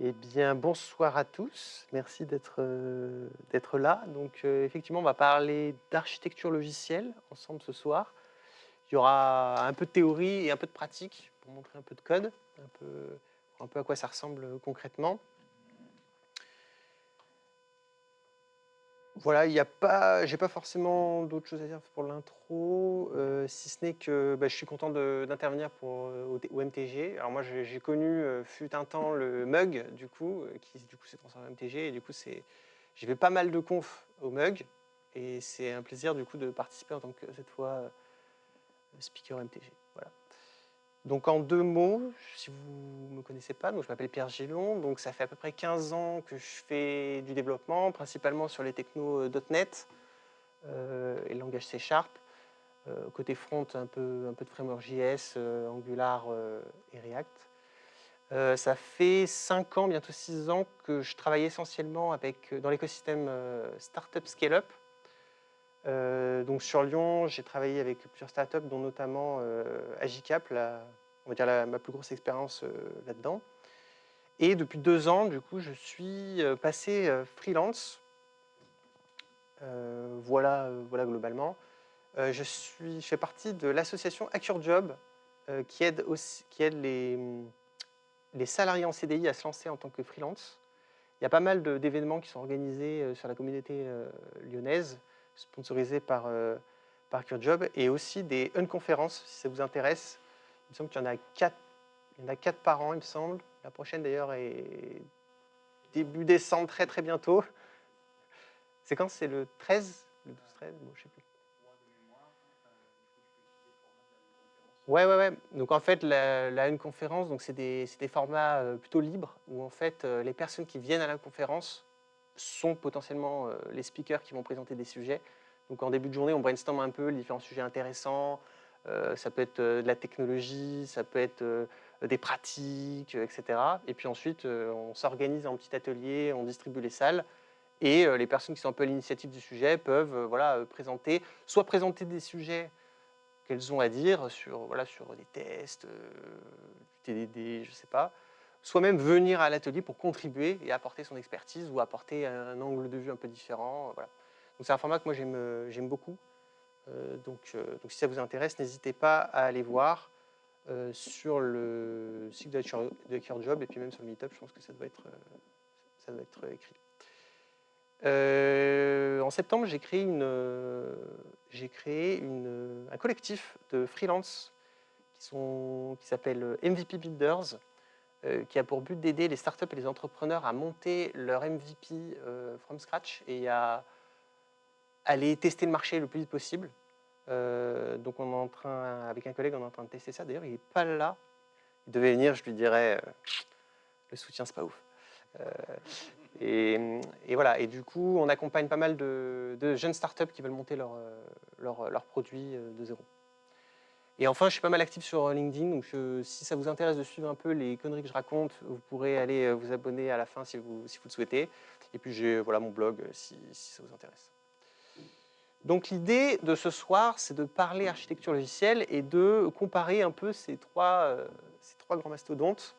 Eh bien, bonsoir à tous. Merci d'être là. Donc, effectivement, on va parler d'architecture logicielle ensemble ce soir. Il y aura un peu de théorie et un peu de pratique pour montrer un peu de code, un peu à quoi ça ressemble concrètement. Voilà, j'ai pas forcément d'autres choses à dire pour l'intro, si ce n'est que je suis content d'intervenir au MTG. Alors moi, j'ai connu, fut un temps, le Mug, qui du coup s'est transformé en MTG, et du coup, j'ai fait pas mal de confs au Mug, et c'est un plaisir du coup de participer en tant que, cette fois, speaker MTG. Voilà. Donc en 2 mots, si vous ne me connaissez pas, donc je m'appelle Pierre Gillon, donc ça fait à peu près 15 ans que je fais du développement, principalement sur les technos .NET et le langage C#. Côté front, un peu de framework JS, Angular et React. Ça fait 5 ans, bientôt 6 ans, que je travaille essentiellement dans l'écosystème Startup Scale-up. Donc sur Lyon, j'ai travaillé avec plusieurs startups, dont notamment Agicap, on va dire ma plus grosse expérience là-dedans. Et depuis 2 ans, du coup, je suis passé freelance. Voilà globalement. Je fais partie de l'association HackerJob qui aide les salariés en CDI à se lancer en tant que freelance. Il y a pas mal d'événements qui sont organisés sur la communauté lyonnaise, sponsorisés par HackerJob, et aussi des unconférences, si ça vous intéresse. Il me semble qu'il y en a 4, par an, il me semble. La prochaine, d'ailleurs, est début décembre, très très bientôt. C'est quand? C'est le 13? Le 12-13? Bon, je sais plus. Ouais. Donc en fait, la une conférence, donc c'est des formats plutôt libres, où en fait les personnes qui viennent à la conférence sont potentiellement les speakers qui vont présenter des sujets. Donc en début de journée, on brainstorm un peu les différents sujets intéressants. Ça peut être de la technologie, ça peut être des pratiques, etc. Et puis ensuite, on s'organise en petit atelier, on distribue les salles. Et les personnes qui sont un peu à l'initiative du sujet peuvent présenter des sujets qu'elles ont à dire sur des tests, du TDD, je ne sais pas, soit même venir à l'atelier pour contribuer et apporter son expertise ou apporter un angle de vue un peu différent. Voilà. Donc c'est un format que moi j'aime beaucoup. Donc si ça vous intéresse, n'hésitez pas à aller voir sur le site de HackerJob, et puis même sur le Meetup, je pense que ça doit être écrit. En septembre, j'ai créé un collectif de freelance qui s'appelle MVP Builders, qui a pour but d'aider les startups et les entrepreneurs à monter leur MVP from scratch et à aller tester le marché le plus vite possible. Donc avec un collègue, on est en train de tester ça. D'ailleurs, il n'est pas là. Il devait venir, je lui dirais, le soutien, c'est pas ouf. Et voilà. Et du coup, on accompagne pas mal de jeunes startups qui veulent monter leur produit de zéro. Et enfin, je suis pas mal actif sur LinkedIn, donc si ça vous intéresse de suivre un peu les conneries que je raconte, vous pourrez aller vous abonner à la fin si vous le souhaitez. Et puis j'ai mon blog si ça vous intéresse. Donc l'idée de ce soir, c'est de parler architecture logicielle et de comparer un peu ces trois grands mastodontes.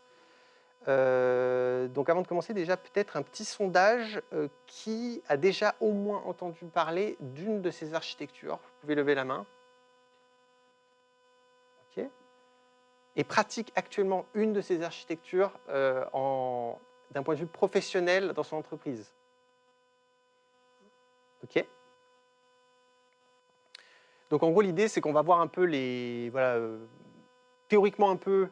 Donc avant de commencer, déjà peut-être un petit sondage. Qui a déjà au moins entendu parler d'une de ces architectures? Vous pouvez lever la main. Ok. Et pratique actuellement une de ces architectures d'un point de vue professionnel dans son entreprise. Ok. Donc en gros, l'idée, c'est qu'on va voir un peu théoriquement un peu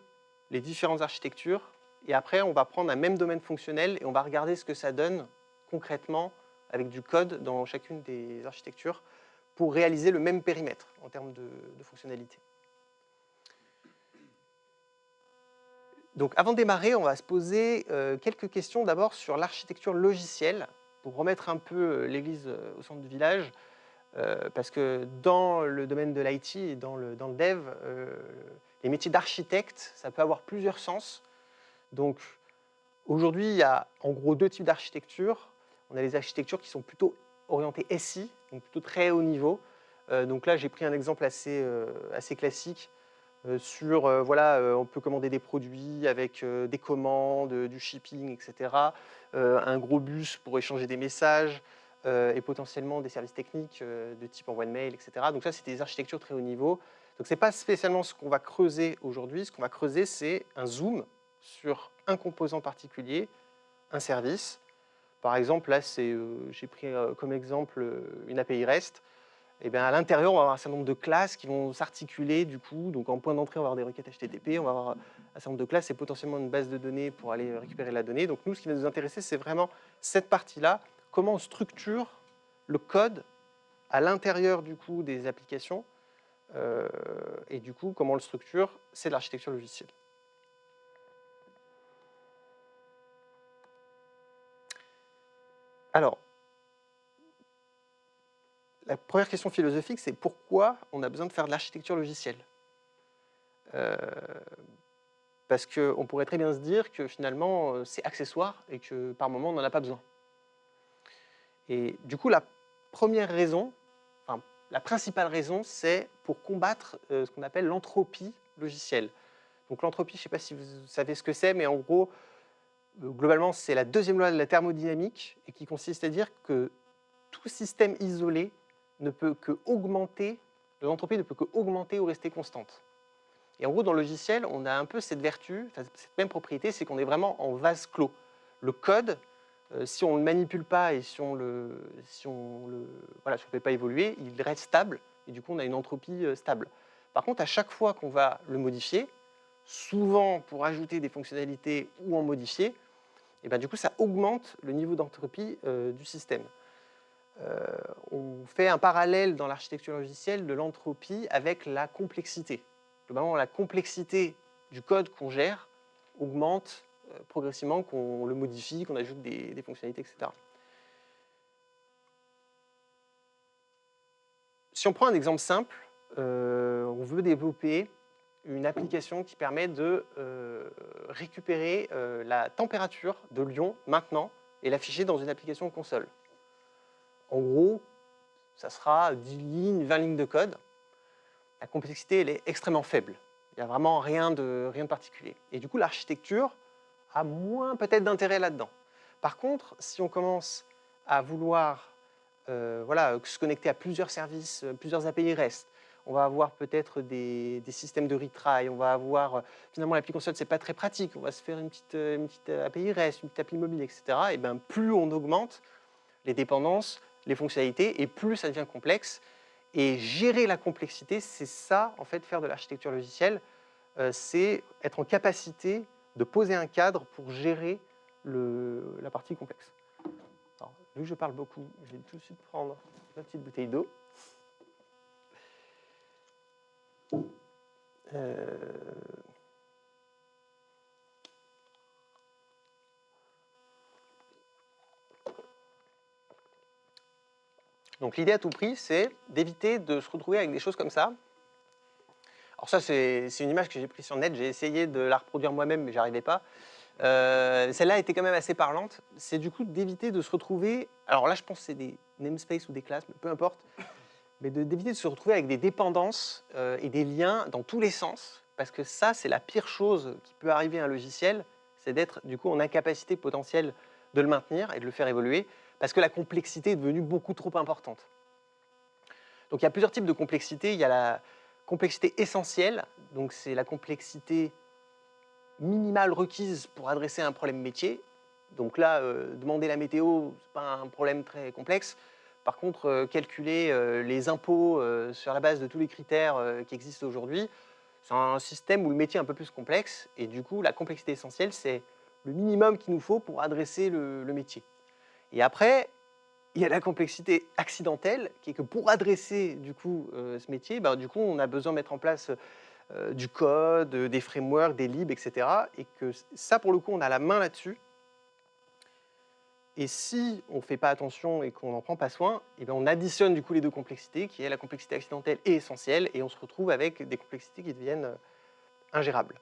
les différentes architectures, et après, on va prendre un même domaine fonctionnel et on va regarder ce que ça donne concrètement avec du code dans chacune des architectures pour réaliser le même périmètre en termes de fonctionnalité. Donc avant de démarrer, on va se poser quelques questions d'abord sur l'architecture logicielle pour remettre un peu l'église au centre du village. Parce que dans le domaine de l'IT et dans le dev, les métiers d'architecte, ça peut avoir plusieurs sens. Donc aujourd'hui, il y a en gros 2 types d'architecture. On a les architectures qui sont plutôt orientées SI, donc plutôt très haut niveau. Donc là, j'ai pris un exemple assez classique. Voilà, on peut commander des produits avec des commandes, du shipping, etc. Un gros bus pour échanger des messages et potentiellement des services techniques de type envoi de mail, etc. Donc ça, c'est des architectures très haut niveau. Donc ce n'est pas spécialement ce qu'on va creuser aujourd'hui. Ce qu'on va creuser, c'est un zoom sur un composant particulier, un service. Par exemple, là, j'ai pris comme exemple une API REST. Et bien, à l'intérieur, on va avoir un certain nombre de classes qui vont s'articuler du coup. Donc en point d'entrée, on va avoir des requêtes HTTP, on va avoir un certain nombre de classes et potentiellement une base de données pour aller récupérer la donnée. Donc nous, ce qui va nous intéresser, c'est vraiment cette partie-là, comment on structure le code à l'intérieur du coup des applications. Et du coup, comment on le structure, c'est de l'architecture logicielle. Alors, la première question philosophique, c'est pourquoi on a besoin de faire de l'architecture logicielle parce qu'on pourrait très bien se dire que finalement, c'est accessoire et que par moment, on n'en a pas besoin. Et du coup, la première raison, enfin, la principale raison, c'est pour combattre ce qu'on appelle l'entropie logicielle. Donc l'entropie, je ne sais pas si vous savez ce que c'est, mais en gros, globalement, c'est la deuxième loi de la thermodynamique et qui consiste à dire que tout système isolé ne peut que augmenter, l'entropie ne peut que augmenter ou rester constante. Et en gros, dans le logiciel, on a un peu cette vertu, cette même propriété, c'est qu'on est vraiment en vase clos. Le code, si on ne le manipule pas et si on le fait pas évoluer, il reste stable et du coup, on a une entropie stable. Par contre, à chaque fois qu'on va le modifier, souvent pour ajouter des fonctionnalités ou en modifier, et ben, du coup, ça augmente le niveau d'entropie du système. On fait un parallèle dans l'architecture logicielle de l'entropie avec la complexité. Globalement, la complexité du code qu'on gère augmente progressivement, qu'on le modifie, qu'on ajoute des fonctionnalités, etc. Si on prend un exemple simple, on veut développer une application qui permet de récupérer la température de Lyon maintenant et l'afficher dans une application console. En gros, ça sera 10 lignes, 20 lignes de code. La complexité, elle est extrêmement faible. Il n'y a vraiment rien de particulier. Et du coup, l'architecture a moins peut-être d'intérêt là-dedans. Par contre, si on commence à vouloir se connecter à plusieurs services, plusieurs API REST, on va avoir peut-être des systèmes de retry, on va avoir, finalement l'appli console, c'est pas très pratique, on va se faire une petite API REST, une petite appli mobile, etc. Et bien plus on augmente les dépendances, les fonctionnalités, et plus ça devient complexe. Et gérer la complexité, c'est ça, en fait, faire de l'architecture logicielle, c'est être en capacité de poser un cadre pour gérer la partie complexe. Alors, vu que je parle beaucoup, je vais tout de suite prendre ma petite bouteille d'eau. Donc l'idée à tout prix, c'est d'éviter de se retrouver avec des choses comme ça. Alors ça, c'est une image que j'ai prise sur net, j'ai essayé de la reproduire moi-même, mais j'arrivais pas. Celle-là était quand même assez parlante. C'est du coup d'éviter de se retrouver, alors là je pense que c'est des namespaces ou des classes, mais peu importe, mais d'éviter de se retrouver avec des dépendances et des liens dans tous les sens, parce que ça, c'est la pire chose qui peut arriver à un logiciel, c'est d'être du coup en incapacité potentielle de le maintenir et de le faire évoluer, parce que la complexité est devenue beaucoup trop importante. Donc il y a plusieurs types de complexité. Il y a la complexité essentielle, donc c'est la complexité minimale requise pour adresser un problème métier. Donc là, demander la météo, ce n'est pas un problème très complexe. Par contre, calculer les impôts sur la base de tous les critères qui existent aujourd'hui, c'est un système où le métier est un peu plus complexe. Et du coup, la complexité essentielle, c'est le minimum qu'il nous faut pour adresser le métier. Et après, il y a la complexité accidentelle, qui est que pour adresser du coup, ce métier, du coup, on a besoin de mettre en place du code, des frameworks, des libs, etc. Et que ça, pour le coup, on a la main là-dessus. Et si on ne fait pas attention et qu'on n'en prend pas soin, et bien on additionne du coup les deux complexités, qui est la complexité accidentelle et essentielle, et on se retrouve avec des complexités qui deviennent ingérables.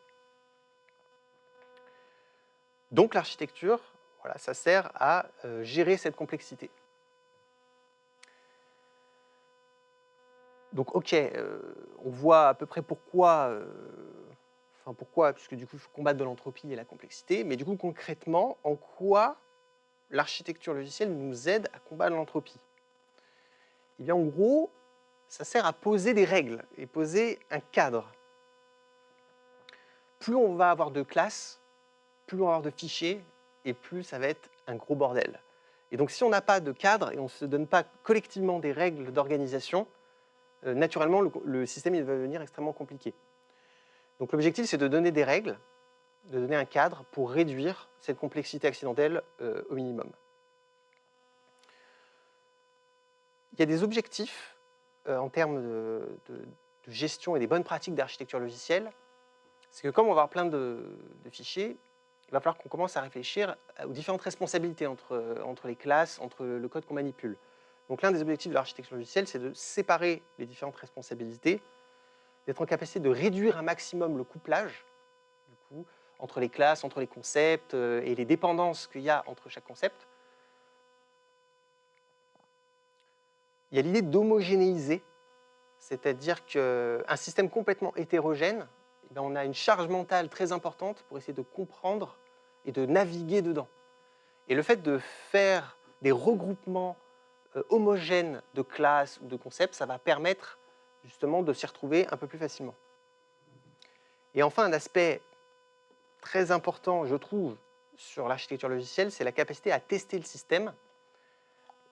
Donc l'architecture, voilà, ça sert à gérer cette complexité. Donc, ok, on voit à peu près pourquoi, puisque du coup, il faut combattre de l'entropie et la complexité, mais du coup, concrètement, en quoi l'architecture logicielle nous aide à combattre l'entropie? Eh bien, en gros, ça sert à poser des règles et poser un cadre. Plus on va avoir de classes, plus on va avoir de fichiers, et plus ça va être un gros bordel. Et donc, si on n'a pas de cadre et on ne se donne pas collectivement des règles d'organisation, naturellement, le système il va devenir extrêmement compliqué. Donc, l'objectif, c'est de donner des règles, de donner un cadre pour réduire cette complexité accidentelle au minimum. Il y a des objectifs en termes de gestion et des bonnes pratiques d'architecture logicielle. C'est que comme on va avoir plein de fichiers, il va falloir qu'on commence à réfléchir aux différentes responsabilités entre les classes, entre le code qu'on manipule. Donc l'un des objectifs de l'architecture logicielle, c'est de séparer les différentes responsabilités, d'être en capacité de réduire un maximum le couplage du coup, entre les classes, entre les concepts et les dépendances qu'il y a entre chaque concept. Il y a l'idée d'homogénéiser, c'est-à-dire qu'un système complètement hétérogène, eh bien, on a une charge mentale très importante pour essayer de comprendre et de naviguer dedans. Et le fait de faire des regroupements homogènes de classes ou de concepts, ça va permettre justement de s'y retrouver un peu plus facilement. Et enfin, un aspect très important, je trouve, sur l'architecture logicielle, c'est la capacité à tester le système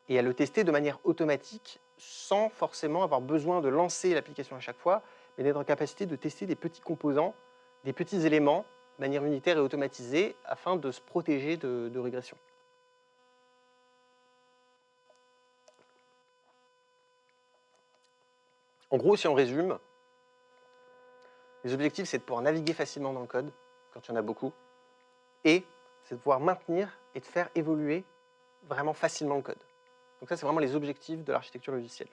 et à le tester de manière automatique sans forcément avoir besoin de lancer l'application à chaque fois, mais d'être en capacité de tester des petits composants, des petits éléments de manière unitaire et automatisée afin de se protéger de régression. En gros, si on résume, les objectifs, c'est de pouvoir naviguer facilement dans le code, quand il y en a beaucoup, et c'est de pouvoir maintenir et de faire évoluer vraiment facilement le code. Donc ça, c'est vraiment les objectifs de l'architecture logicielle.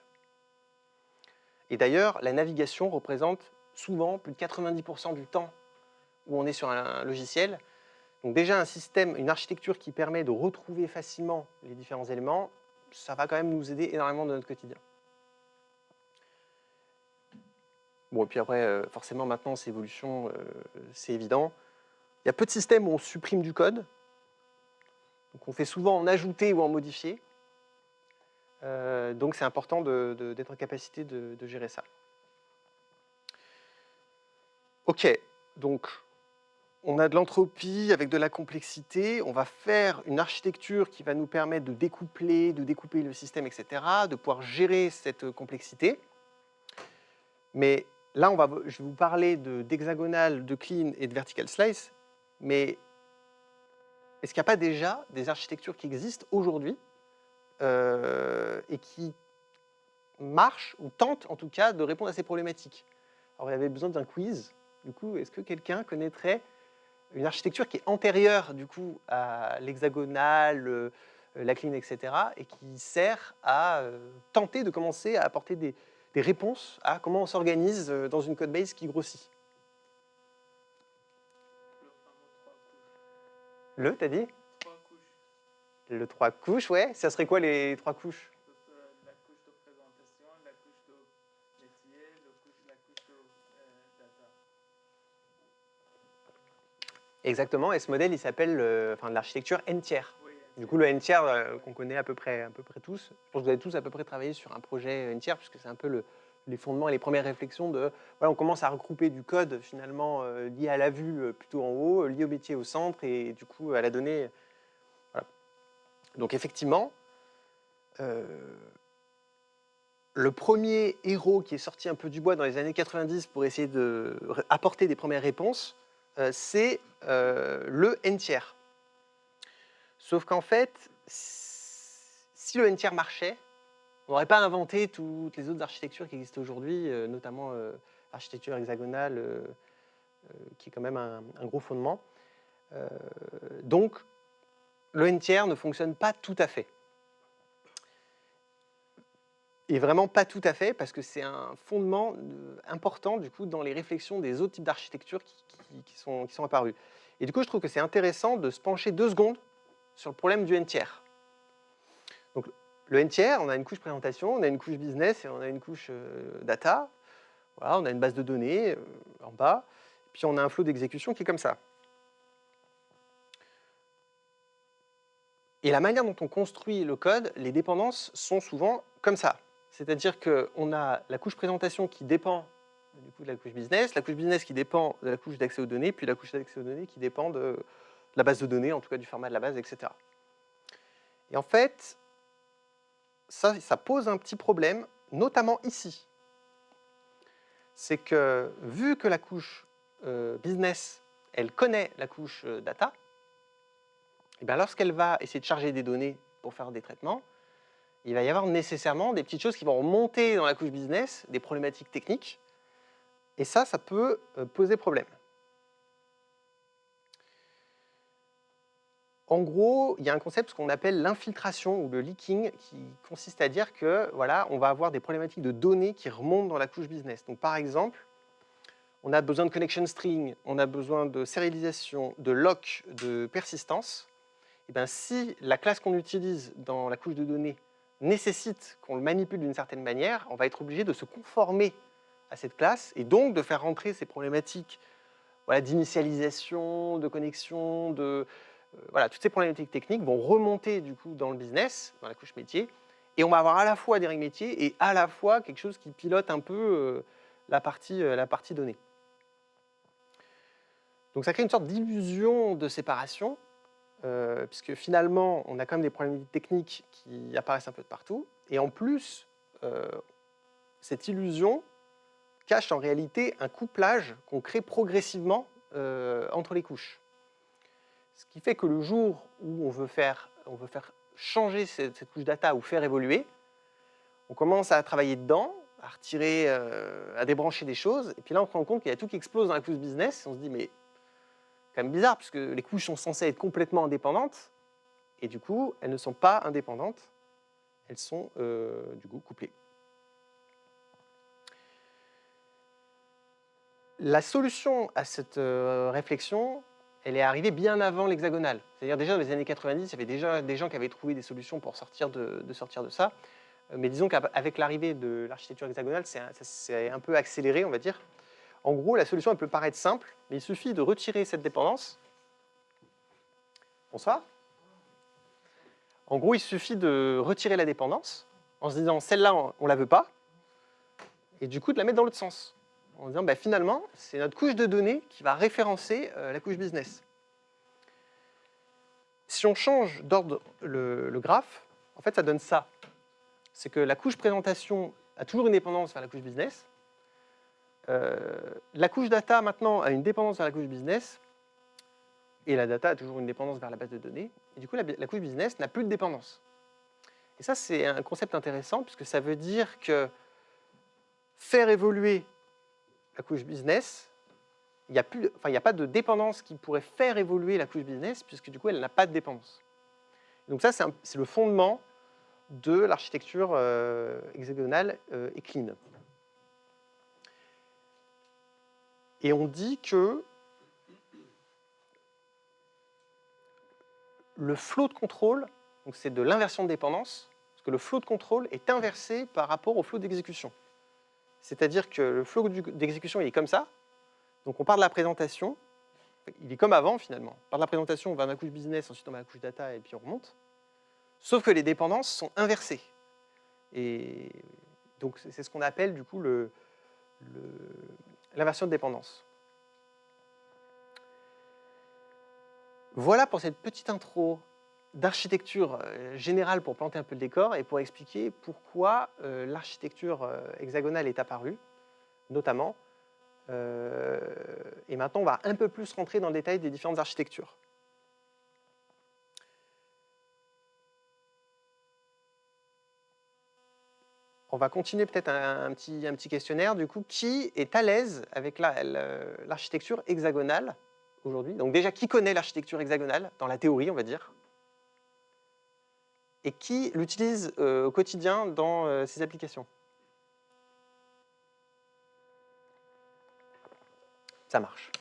Et d'ailleurs, la navigation représente souvent plus de 90% du temps où on est sur un logiciel. Donc déjà, un système, une architecture qui permet de retrouver facilement les différents éléments, ça va quand même nous aider énormément dans notre quotidien. Bon, et puis après, forcément, maintenant, ces évolutions, c'est évident. Il y a peu de systèmes où on supprime du code. Donc on fait souvent en ajouter ou en modifier. Donc c'est important d'être en capacité de gérer ça. Ok, donc on a de l'entropie avec de la complexité. On va faire une architecture qui va nous permettre de découper le système, etc., de pouvoir gérer cette complexité. Mais là, je vais vous parler d'hexagonal, de clean et de vertical slice. Mais est-ce qu'il n'y a pas déjà des architectures qui existent aujourd'hui et qui marchent ou tentent en tout cas de répondre à ces problématiques? Alors il y avait besoin d'un quiz. Du coup, est-ce que quelqu'un connaîtrait une architecture qui est antérieure du coup à l'hexagonal, la clean, etc., et qui sert à tenter de commencer à apporter des réponses à comment on s'organise dans une codebase qui grossit? T'as dit? 3 couches. Le 3 couches, ouais. Ça serait quoi les 3 couches? La couche de présentation, la couche de métier, la couche de data. Exactement, et ce modèle, il s'appelle l'architecture n-tiers. Oui, Du coup, le n-tiers qu'on connaît à peu près tous, je pense que vous avez tous à peu près travaillé sur un projet n-tiers, puisque c'est un peu les fondements et les premières réflexions de, voilà, on commence à regrouper du code finalement lié à la vue plutôt en haut, lié au métier au centre, et du coup à la donnée. Voilà. Donc effectivement, le premier héros qui est sorti un peu du bois dans les années 90 pour essayer d'apporter des premières réponses, c'est le n-tiers. Sauf qu'en fait, si le n-tiers marchait, on n'aurait pas inventé toutes les autres architectures qui existent aujourd'hui, notamment l'architecture hexagonale, qui est quand même un gros fondement. Donc, le n-tiers ne fonctionne pas tout à fait. Et vraiment pas tout à fait, parce que c'est un fondement important du coup, dans les réflexions des autres types d'architectures qui sont apparus. Et du coup, je trouve que c'est intéressant de se pencher 2 secondes sur le problème du n-tiers. Donc, le N tiers, on a une couche présentation, on a une couche business et on a une couche data. Voilà, on a une base de données en bas, puis on a un flow d'exécution qui est comme ça. Et la manière dont on construit le code, les dépendances sont souvent comme ça. C'est-à-dire qu'on a la couche présentation qui dépend du coup de la couche business qui dépend de la couche d'accès aux données, puis la couche d'accès aux données qui dépend de la base de données, en tout cas du format de la base, etc. Et en fait, ça pose un petit problème, notamment ici. C'est que vu que la couche business, elle connaît la couche data, et bien lorsqu'elle va essayer de charger des données pour faire des traitements, il va y avoir nécessairement des petites choses qui vont remonter dans la couche business, des problématiques techniques, et ça peut poser problème. En gros, il y a un concept qu'on appelle l'infiltration ou le leaking qui consiste à dire que voilà, on va avoir des problématiques de données qui remontent dans la couche business. Donc par exemple, on a besoin de connection string, on a besoin de sérialisation, de lock, de persistance. Et bien, si la classe qu'on utilise dans la couche de données nécessite qu'on le manipule d'une certaine manière, on va être obligé de se conformer à cette classe et donc de faire rentrer ces problématiques voilà, d'initialisation, de connexion, voilà, toutes ces problématiques techniques vont remonter du coup dans le business, dans la couche métier, et on va avoir à la fois des règles métiers et à la fois quelque chose qui pilote un peu la partie donnée. Donc ça crée une sorte d'illusion de séparation, puisque finalement, on a quand même des problématiques techniques qui apparaissent un peu de partout, et en plus, cette illusion cache en réalité un couplage qu'on crée progressivement entre les couches. Ce qui fait que le jour où on veut faire changer cette couche data ou faire évoluer, on commence à travailler dedans, à retirer, à débrancher des choses, et puis là on se rend compte qu'il y a tout qui explose dans la couche business, et on se dit mais c'est quand même bizarre, puisque les couches sont censées être complètement indépendantes, et du coup elles ne sont pas indépendantes, elles sont du coup couplées. La solution à cette réflexion, elle est arrivée bien avant l'hexagonal. C'est-à-dire déjà dans les années 90, il y avait déjà des gens qui avaient trouvé des solutions pour sortir de ça. Mais disons qu'avec l'arrivée de l'architecture hexagonale, ça s'est un peu accéléré, on va dire. En gros, la solution elle peut paraître simple, mais il suffit de retirer cette dépendance. Bonsoir. En gros, il suffit de retirer la dépendance en se disant celle-là, on ne la veut pas, et du coup de la mettre dans l'autre sens. En disant bah, finalement, c'est notre couche de données qui va référencer la couche business. Si on change d'ordre le graphe, en fait, ça donne ça. C'est que la couche présentation a toujours une dépendance vers la couche business. La couche data, maintenant, a une dépendance vers la couche business. Et la data a toujours une dépendance vers la base de données. Et du coup, la couche business n'a plus de dépendance. Et ça, c'est un concept intéressant, puisque ça veut dire que faire évoluer la couche business, il n'y a pas de dépendance qui pourrait faire évoluer la couche business, puisque du coup, elle n'a pas de dépendance. Donc ça, c'est le fondement de l'architecture hexagonale et clean. Et on dit que le flow de contrôle, donc c'est de l'inversion de dépendance, parce que le flow de contrôle est inversé par rapport au flow d'exécution. C'est-à-dire que le flow d'exécution, il est comme ça. Donc on part de la présentation, il est comme avant finalement. On part de la présentation, on va dans la couche business, ensuite on va dans la couche data et puis on remonte. Sauf que les dépendances sont inversées. Et donc c'est ce qu'on appelle du coup l'inversion de dépendance. Voilà pour cette petite intro d'architecture générale pour planter un peu le décor et pour expliquer pourquoi l'architecture hexagonale est apparue, notamment. Et maintenant, on va un peu plus rentrer dans le détail des différentes architectures. On va continuer peut-être un petit questionnaire. Du coup, qui est à l'aise avec l'architecture hexagonale aujourd'hui? Donc déjà, qui connaît l'architecture hexagonale dans la théorie, on va dire? Et qui l'utilise au quotidien dans ses applications? Ça marche.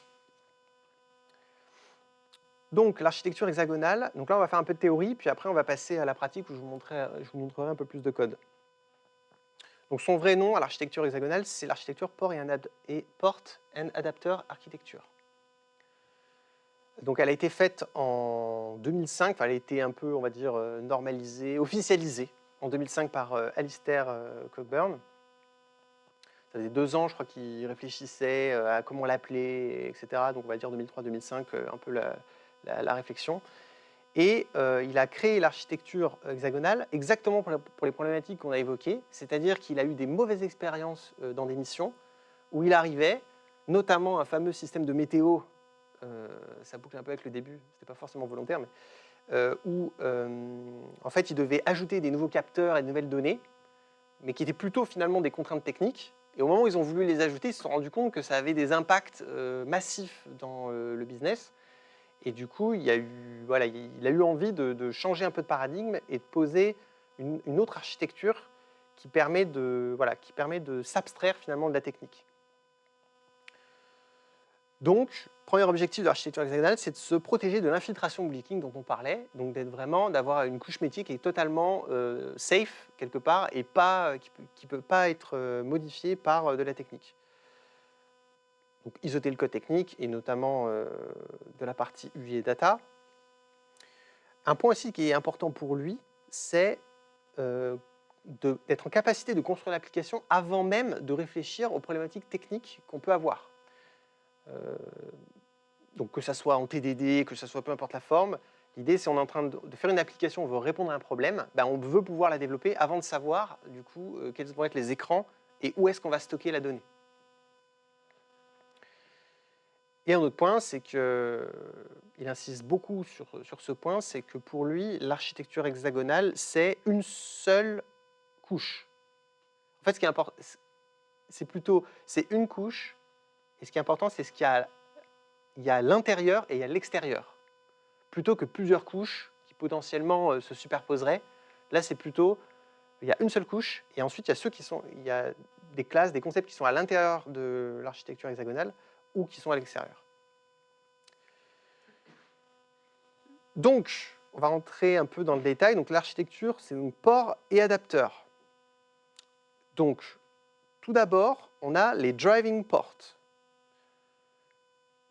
Donc, l'architecture hexagonale, donc là, on va faire un peu de théorie, puis après, on va passer à la pratique où je vous montrerai un peu plus de code. Donc, son vrai nom à l'architecture hexagonale, c'est l'architecture Port and Adapter Architecture. Donc, elle a été faite en 2005, enfin, elle a été un peu, on va dire, normalisée, officialisée en 2005 par Alistair Cockburn. Ça faisait 2 ans, je crois, qu'il réfléchissait à comment l'appeler, etc. Donc, on va dire 2003-2005, un peu la réflexion. Et il a créé l'architecture hexagonale exactement pour les problématiques qu'on a évoquées, c'est-à-dire qu'il a eu des mauvaises expériences dans des missions où il arrivait, notamment un fameux système de météo, ça boucle un peu avec le début, c'était pas forcément volontaire, mais où en fait il devait ajouter des nouveaux capteurs et de nouvelles données, mais qui étaient plutôt finalement des contraintes techniques. Et au moment où ils ont voulu les ajouter, ils se sont rendus compte que ça avait des impacts massifs dans le business. Et du coup, il a eu envie de changer un peu de paradigme et de poser une autre architecture qui permet de s'abstraire finalement de la technique. Donc, premier objectif de l'architecture hexagonale, c'est de se protéger de l'infiltration leaking dont on parlait, donc d'avoir une couche métier qui est totalement safe quelque part et qui ne peut pas être modifiée par de la technique. Donc, isoter le code technique et notamment de la partie UI et data. Un point aussi qui est important pour lui, c'est d'être en capacité de construire l'application avant même de réfléchir aux problématiques techniques qu'on peut avoir. Donc que ça soit en TDD, que ça soit peu importe la forme, l'idée c'est on est en train de faire une application, on veut répondre à un problème, ben on veut pouvoir la développer avant de savoir du coup quels vont être les écrans et où est-ce qu'on va stocker la donnée. Et un autre point, c'est qu'il insiste beaucoup sur ce point, c'est que pour lui, l'architecture hexagonale, c'est une seule couche. En fait, ce qui est important, c'est une couche, et ce qui est important, c'est ce qu'il y a à l'intérieur et à l'extérieur. Plutôt que plusieurs couches qui potentiellement se superposeraient, là, c'est plutôt, il y a une seule couche, et ensuite, il y a des classes, des concepts qui sont à l'intérieur de l'architecture hexagonale ou qui sont à l'extérieur. Donc, on va rentrer un peu dans le détail. Donc, l'architecture, c'est donc port et adapteur. Donc, tout d'abord, on a les driving ports.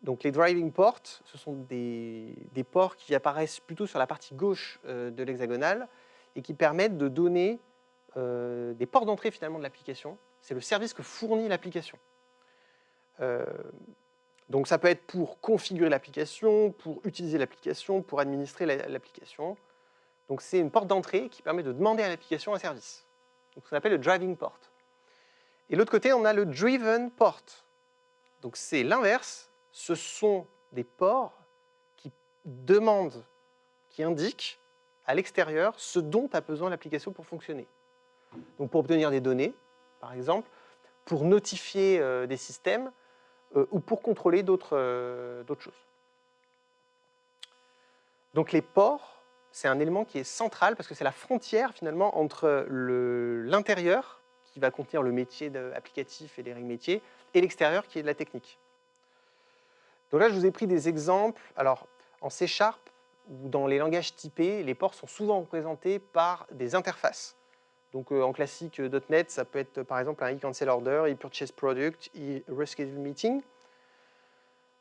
Donc, les driving ports, ce sont des ports qui apparaissent plutôt sur la partie gauche de l'hexagonale et qui permettent de donner des ports d'entrée finalement de l'application. C'est le service que fournit l'application. Donc ça peut être pour configurer l'application, pour utiliser l'application, pour administrer l'application. Donc c'est une porte d'entrée qui permet de demander à l'application un service. Donc ce qu'on appelle le driving port. Et de l'autre côté, on a le driven port. Donc c'est l'inverse. Ce sont des ports qui demandent, qui indiquent à l'extérieur ce dont a besoin l'application pour fonctionner. Donc pour obtenir des données, par exemple, pour notifier des systèmes, ou pour contrôler d'autres choses. Donc les ports, c'est un élément qui est central parce que c'est la frontière finalement entre l'intérieur, qui va contenir le métier applicatif et les règles métiers, et l'extérieur qui est de la technique. Donc là, je vous ai pris des exemples. Alors, en C# ou dans les langages typés, les ports sont souvent représentés par des interfaces. Donc en classique .NET, ça peut être par exemple un e-cancel order, e-purchase product, e-reschedule meeting.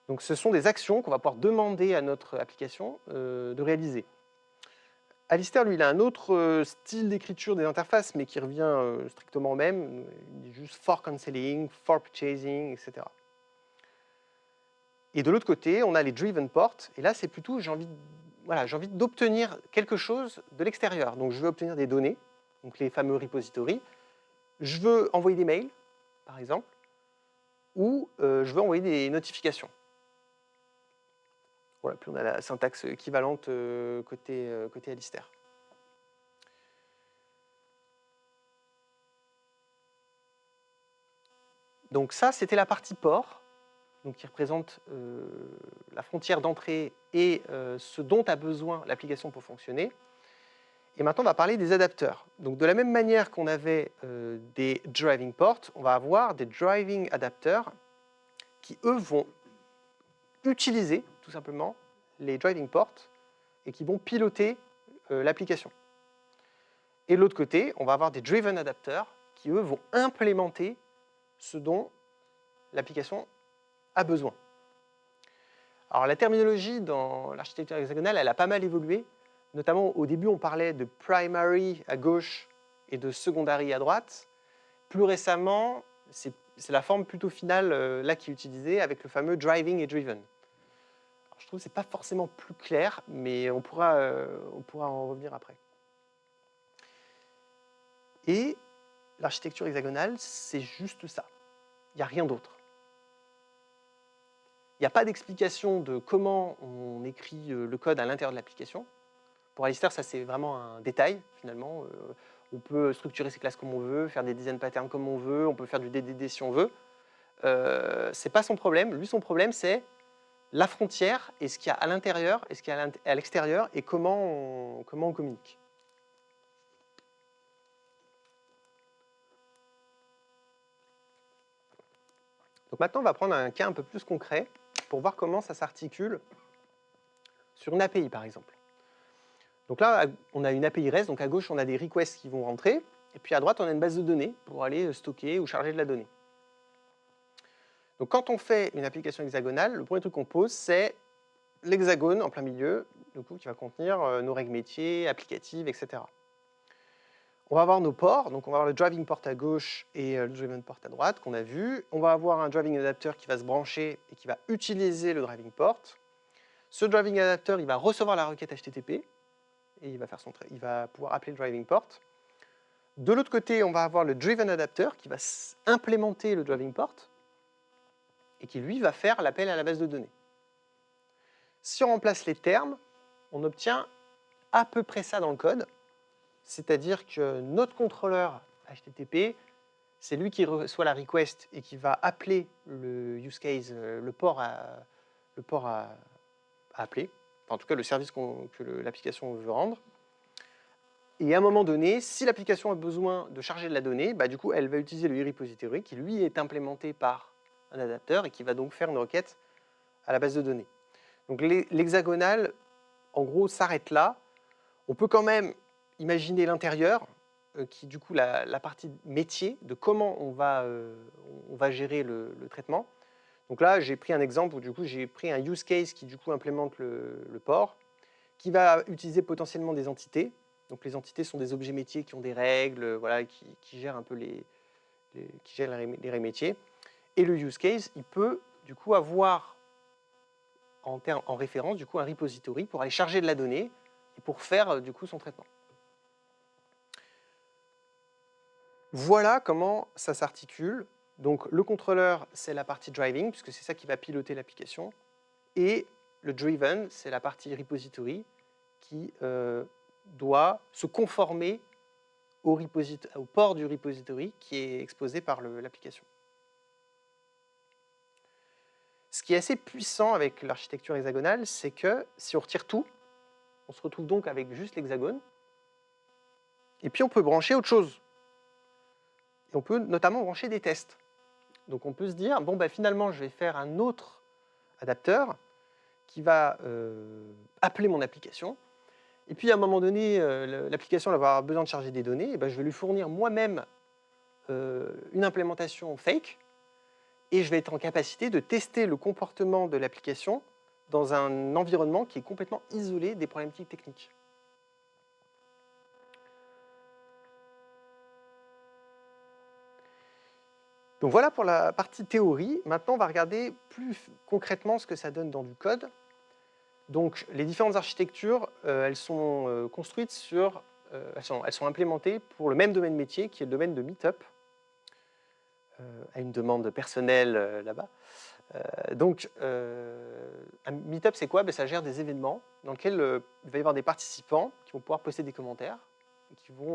Donc ce sont des actions qu'on va pouvoir demander à notre application de réaliser. Alistair, lui, il a un autre style d'écriture des interfaces, mais qui revient strictement au même. Il dit juste for cancelling, for purchasing, etc. Et de l'autre côté, on a les driven ports. Et là, c'est plutôt, j'ai envie d'obtenir quelque chose de l'extérieur. Donc je veux obtenir des données, donc les fameux repositories. Je veux envoyer des mails, par exemple, ou je veux envoyer des notifications. Voilà, puis on a la syntaxe équivalente côté Alistair. Donc ça, c'était la partie port, donc qui représente la frontière d'entrée et ce dont a besoin l'application pour fonctionner. Et maintenant, on va parler des adapteurs. Donc de la même manière qu'on avait des driving ports, on va avoir des driving adapteurs qui, eux, vont utiliser tout simplement les driving ports et qui vont piloter l'application. Et de l'autre côté, on va avoir des driven adapters qui, eux, vont implémenter ce dont l'application a besoin. Alors la terminologie dans l'architecture hexagonale, elle a pas mal évolué. Notamment au début, on parlait de primary à gauche et de secondary à droite. Plus récemment, c'est la forme plutôt finale là qui est utilisée avec le fameux driving et driven. Alors, je trouve que ce n'est pas forcément plus clair, mais on pourra en revenir après. Et l'architecture hexagonale, c'est juste ça. Il n'y a rien d'autre. Il n'y a pas d'explication de comment on écrit le code à l'intérieur de l'application. Pour Alistair, ça c'est vraiment un détail finalement. On peut structurer ses classes comme on veut, faire des design patterns comme on veut, on peut faire du DDD si on veut. C'est pas son problème. Lui, son problème, c'est la frontière et ce qu'il y a à l'intérieur et ce qu'il y a à l'extérieur et comment on communique. Donc maintenant, on va prendre un cas un peu plus concret pour voir comment ça s'articule sur une API, par exemple. Donc là, on a une API REST, donc à gauche, on a des requests qui vont rentrer, et puis à droite, on a une base de données pour aller stocker ou charger de la donnée. Donc quand on fait une application hexagonale, le premier truc qu'on pose, c'est l'hexagone en plein milieu, du coup, qui va contenir nos règles métiers, applicatives, etc. On va avoir nos ports, donc on va avoir le driving port à gauche et le driven port à droite qu'on a vu. On va avoir un driving adapter qui va se brancher et qui va utiliser le driving port. Ce driving adapter, il va recevoir la requête HTTP et il va pouvoir appeler le driving port. De l'autre côté, on va avoir le driven adapter qui va implémenter le driving port et qui, lui, va faire l'appel à la base de données. Si on remplace les termes, on obtient à peu près ça dans le code. C'est-à-dire que notre contrôleur HTTP, c'est lui qui reçoit la request et qui va appeler le use case, le port à appeler, enfin, en tout cas le service que l'application veut rendre. Et à un moment donné, si l'application a besoin de charger de la donnée, bah, du coup, elle va utiliser le e-repository qui, lui, est implémenté par un adapteur et qui va donc faire une requête à la base de données. Donc l'hexagonal, en gros, s'arrête là. On peut quand même imaginer l'intérieur, qui du coup la partie métier de comment on va gérer le traitement. Donc là, j'ai pris un exemple où du coup j'ai pris un use case qui du coup implémente le port, qui va utiliser potentiellement des entités. Donc les entités sont des objets métiers qui ont des règles, voilà, qui gèrent un peu les règles métiers. Et le use case, il peut du coup avoir en référence du coup un repository pour aller charger de la donnée et pour faire du coup son traitement. Voilà comment ça s'articule. Donc le contrôleur, c'est la partie driving, puisque c'est ça qui va piloter l'application. Et le driven, c'est la partie repository qui doit se conformer au port du repository qui est exposé par l'application. Ce qui est assez puissant avec l'architecture hexagonale, c'est que si on retire tout, on se retrouve donc avec juste l'hexagone. Et puis on peut brancher autre chose. Et on peut notamment brancher des tests. Donc on peut se dire, bon, bah, finalement, je vais faire un autre adapteur qui va appeler mon application. Et puis à un moment donné, l'application va avoir besoin de charger des données, et ben, je vais lui fournir moi-même une implémentation fake, et je vais être en capacité de tester le comportement de l'application dans un environnement qui est complètement isolé des problématiques techniques. Donc voilà pour la partie théorie. Maintenant, on va regarder plus concrètement ce que ça donne dans du code. Donc les différentes architectures, elles sont construites sur... elles sont implémentées pour le même domaine métier, qui est le domaine de Meetup, à une demande personnelle là-bas. Donc, un Meetup, c'est quoi? Ben, ça gère des événements dans lesquels il va y avoir des participants qui vont pouvoir poster des commentaires.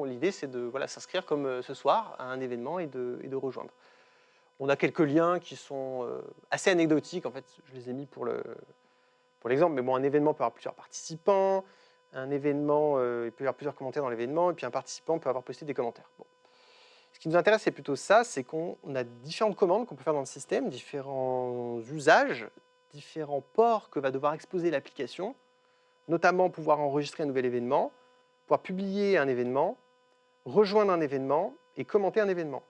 L'idée, c'est de s'inscrire comme ce soir à un événement et de rejoindre. On a quelques liens qui sont assez anecdotiques. En fait, je les ai mis pour l'exemple. Mais bon, un événement peut avoir plusieurs participants. Un événement, il peut y avoir plusieurs commentaires dans l'événement. Et puis un participant peut avoir posté des commentaires. Bon. Ce qui nous intéresse, c'est plutôt ça, c'est qu'on a différentes commandes qu'on peut faire dans le système, différents usages différents ports que va devoir exposer l'application, notamment pouvoir enregistrer un nouvel événement, pouvoir publier un événement, rejoindre un événement et commenter un événement.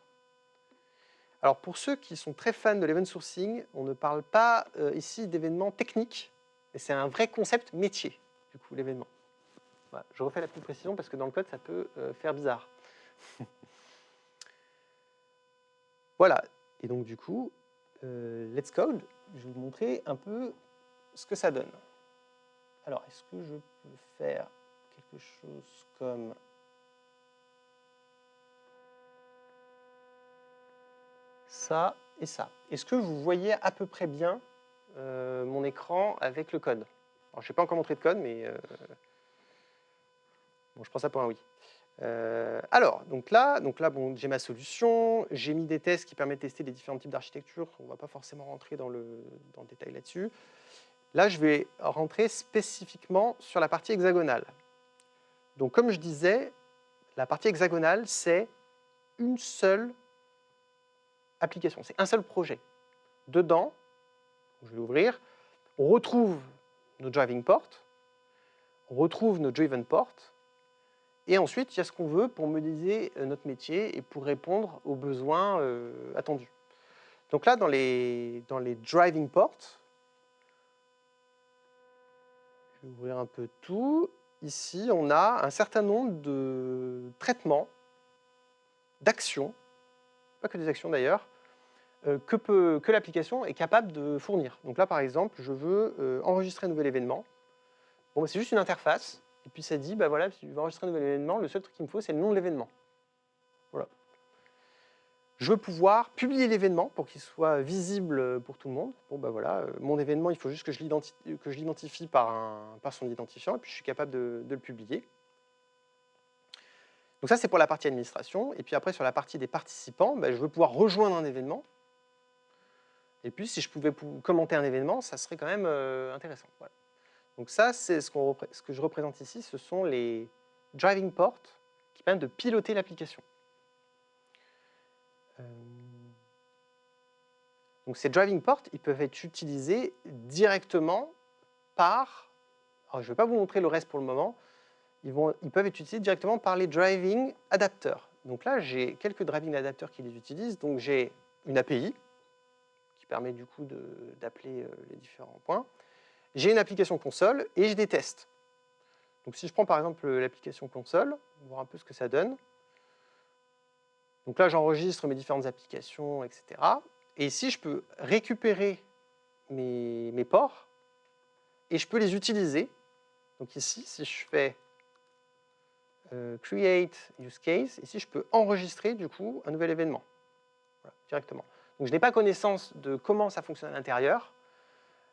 Alors pour ceux qui sont très fans de l'event sourcing, on ne parle pas ici d'événements techniques, mais c'est un vrai concept métier, du coup, l'événement. Voilà, je refais la petite précision parce que dans le code, ça peut faire bizarre. Voilà, et donc du coup, let's code, je vais vous montrer un peu ce que ça donne. Alors, est-ce que je peux faire quelque chose comme ça et ça? Est-ce que vous voyez à peu près bien mon écran avec le code? Alors, je n'ai pas encore montré de code, mais bon, je prends ça pour un oui. Alors, donc là bon, j'ai ma solution, j'ai mis des tests qui permettent de tester les différents types d'architecture. On ne va pas forcément rentrer dans le détail là-dessus. Là, je vais rentrer spécifiquement sur la partie hexagonale. Donc, comme je disais, la partie hexagonale, c'est une seule application, c'est un seul projet. Dedans, je vais ouvrir, on retrouve nos driving ports, on retrouve nos driven ports, et ensuite, il y a ce qu'on veut pour modéliser notre métier et pour répondre aux besoins attendus. Donc là, dans les driving ports, je vais ouvrir un peu tout. Ici, on a un certain nombre de traitements, d'actions, pas que des actions d'ailleurs, que l'application est capable de fournir. Donc là, par exemple, je veux enregistrer un nouvel événement. Bon, c'est juste une interface. Et puis ça dit, bah voilà, si tu veux enregistrer un nouvel événement, le seul truc qu'il me faut, c'est le nom de l'événement. Voilà. Je veux pouvoir publier l'événement pour qu'il soit visible pour tout le monde. Bon, bah voilà, mon événement, il faut juste que je l'identifie par son identifiant, et puis je suis capable de le publier. Donc ça, c'est pour la partie administration. Et puis après, sur la partie des participants, bah, je veux pouvoir rejoindre un événement. Et puis, si je pouvais commenter un événement, ça serait quand même intéressant. Voilà. Donc ça, c'est ce que je représente ici, ce sont les driving ports qui permettent de piloter l'application. Donc ces driving ports, ils peuvent être utilisés directement par... Alors, je ne vais pas vous montrer le reste pour le moment. Ils peuvent être utilisés directement par les driving adapters. Donc là, j'ai quelques driving adapters qui les utilisent. Donc j'ai une API qui permet du coup d'appeler les différents points. J'ai une application console et j'ai des tests. Donc si je prends par exemple l'application console, on va voir un peu ce que ça donne. Donc là, j'enregistre mes différentes applications, etc. Et ici, je peux récupérer mes ports et je peux les utiliser. Donc ici, si je fais Create Use Case, ici, je peux enregistrer du coup un nouvel événement, voilà, directement. Donc je n'ai pas connaissance de comment ça fonctionne à l'intérieur.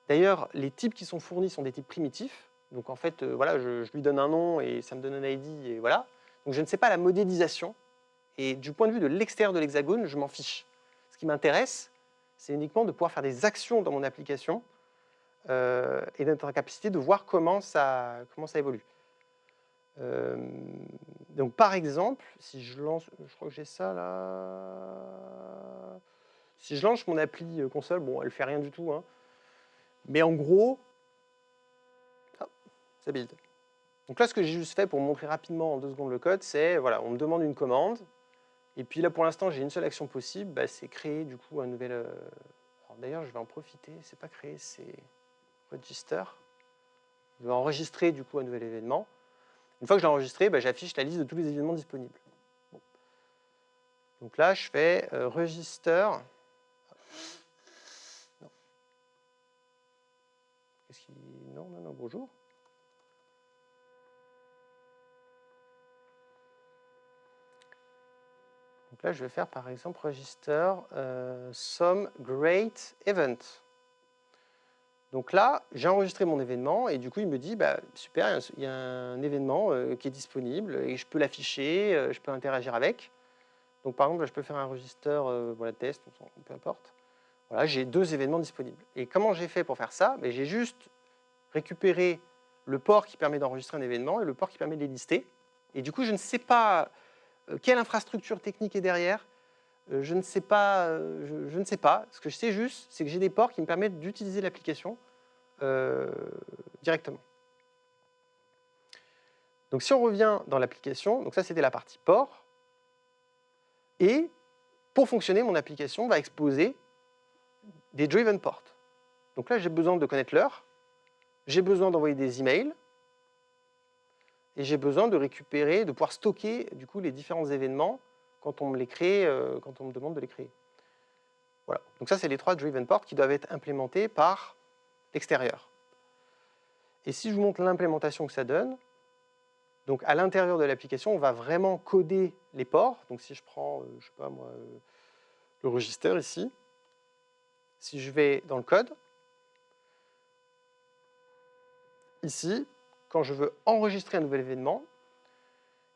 D'ailleurs, les types qui sont fournis sont des types primitifs. Donc en fait, voilà, je lui donne un nom et ça me donne un ID, et voilà. Donc je ne sais pas la modélisation. Et du point de vue de l'extérieur de l'hexagone, je m'en fiche. Ce qui m'intéresse, c'est uniquement de pouvoir faire des actions dans mon application et d'être en capacité de voir comment ça évolue. Donc par exemple, si je lance, je crois que j'ai ça là. Si je lance mon appli console, bon, elle fait rien du tout, hein. Mais en gros, ça build. Donc là, ce que j'ai juste fait pour montrer rapidement en 2 secondes le code, c'est, voilà, on me demande une commande, et puis là, pour l'instant, j'ai une seule action possible, bah, c'est créer du coup un nouvel... Alors d'ailleurs, je vais en profiter, c'est pas créer, c'est register. Je vais enregistrer du coup un nouvel événement. Une fois que je l'ai enregistré, bah, j'affiche la liste de tous les événements disponibles. Bon. Donc là, je fais register. Non. Non, bonjour. Donc là, je vais faire par exemple register some great event. Donc là, j'ai enregistré mon événement et du coup, il me dit, bah, super, il y a un événement qui est disponible et je peux l'afficher, je peux interagir avec. Donc par exemple, je peux faire un register voilà, test, peu importe. Voilà, j'ai 2 événements disponibles. Et comment j'ai fait pour faire ça? J'ai juste récupéré le port qui permet d'enregistrer un événement et le port qui permet de les lister. Et du coup, je ne sais pas quelle infrastructure technique est derrière. je ne sais pas, je ne sais pas. Ce que je sais juste, c'est que j'ai des ports qui me permettent d'utiliser l'application directement. Donc si on revient dans l'application, donc ça c'était la partie port, et pour fonctionner, mon application va exposer des driven ports. Donc là, j'ai besoin de connaître l'heure, j'ai besoin d'envoyer des emails, et j'ai besoin de récupérer, de pouvoir stocker du coup les différents événements quand on me les crée, quand on me demande de les créer. Voilà. Donc ça, c'est les 3 driven ports qui doivent être implémentés par l'extérieur. Et si je vous montre l'implémentation que ça donne, donc à l'intérieur de l'application, on va vraiment coder les ports. Donc si je prends, je sais pas moi, le register ici, si je vais dans le code, ici, quand je veux enregistrer un nouvel événement,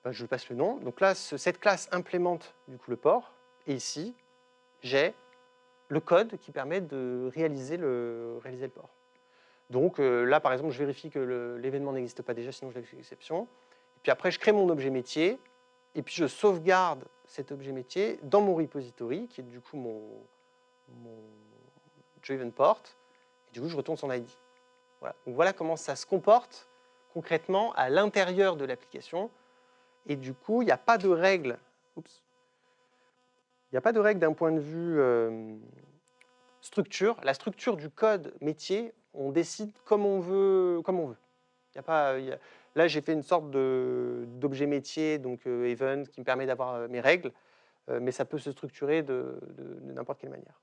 ben, je passe le nom. Donc là, cette classe implémente du coup le port. Et ici, j'ai le code qui permet de réaliser le port. Donc là, par exemple, je vérifie que l'événement n'existe pas déjà, sinon je laisse une exception. Et puis après, je crée mon objet métier, et puis je sauvegarde cet objet métier dans mon repository, qui est du coup mon driven port, et du coup, je retourne son ID. Voilà. Donc voilà comment ça se comporte concrètement à l'intérieur de l'application. Et du coup, il n'y a pas de règle. Oups. Il n'y a pas de règle d'un point de vue structure. La structure du code métier, on décide comme on veut. Y a pas, là, j'ai fait une sorte d'objet métier, donc event, qui me permet d'avoir mes règles, mais ça peut se structurer de n'importe quelle manière.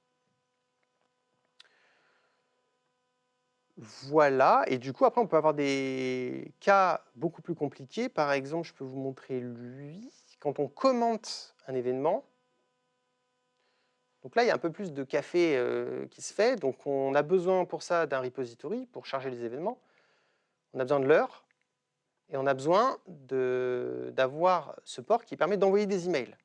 Voilà, et du coup, après, on peut avoir des cas beaucoup plus compliqués. Par exemple, je peux vous montrer lui. Quand on commente un événement, donc là, il y a un peu plus de café qui se fait. Donc, on a besoin pour ça d'un repository pour charger les événements. On a besoin de l'heure et on a besoin d'avoir ce port qui permet d'envoyer des emails.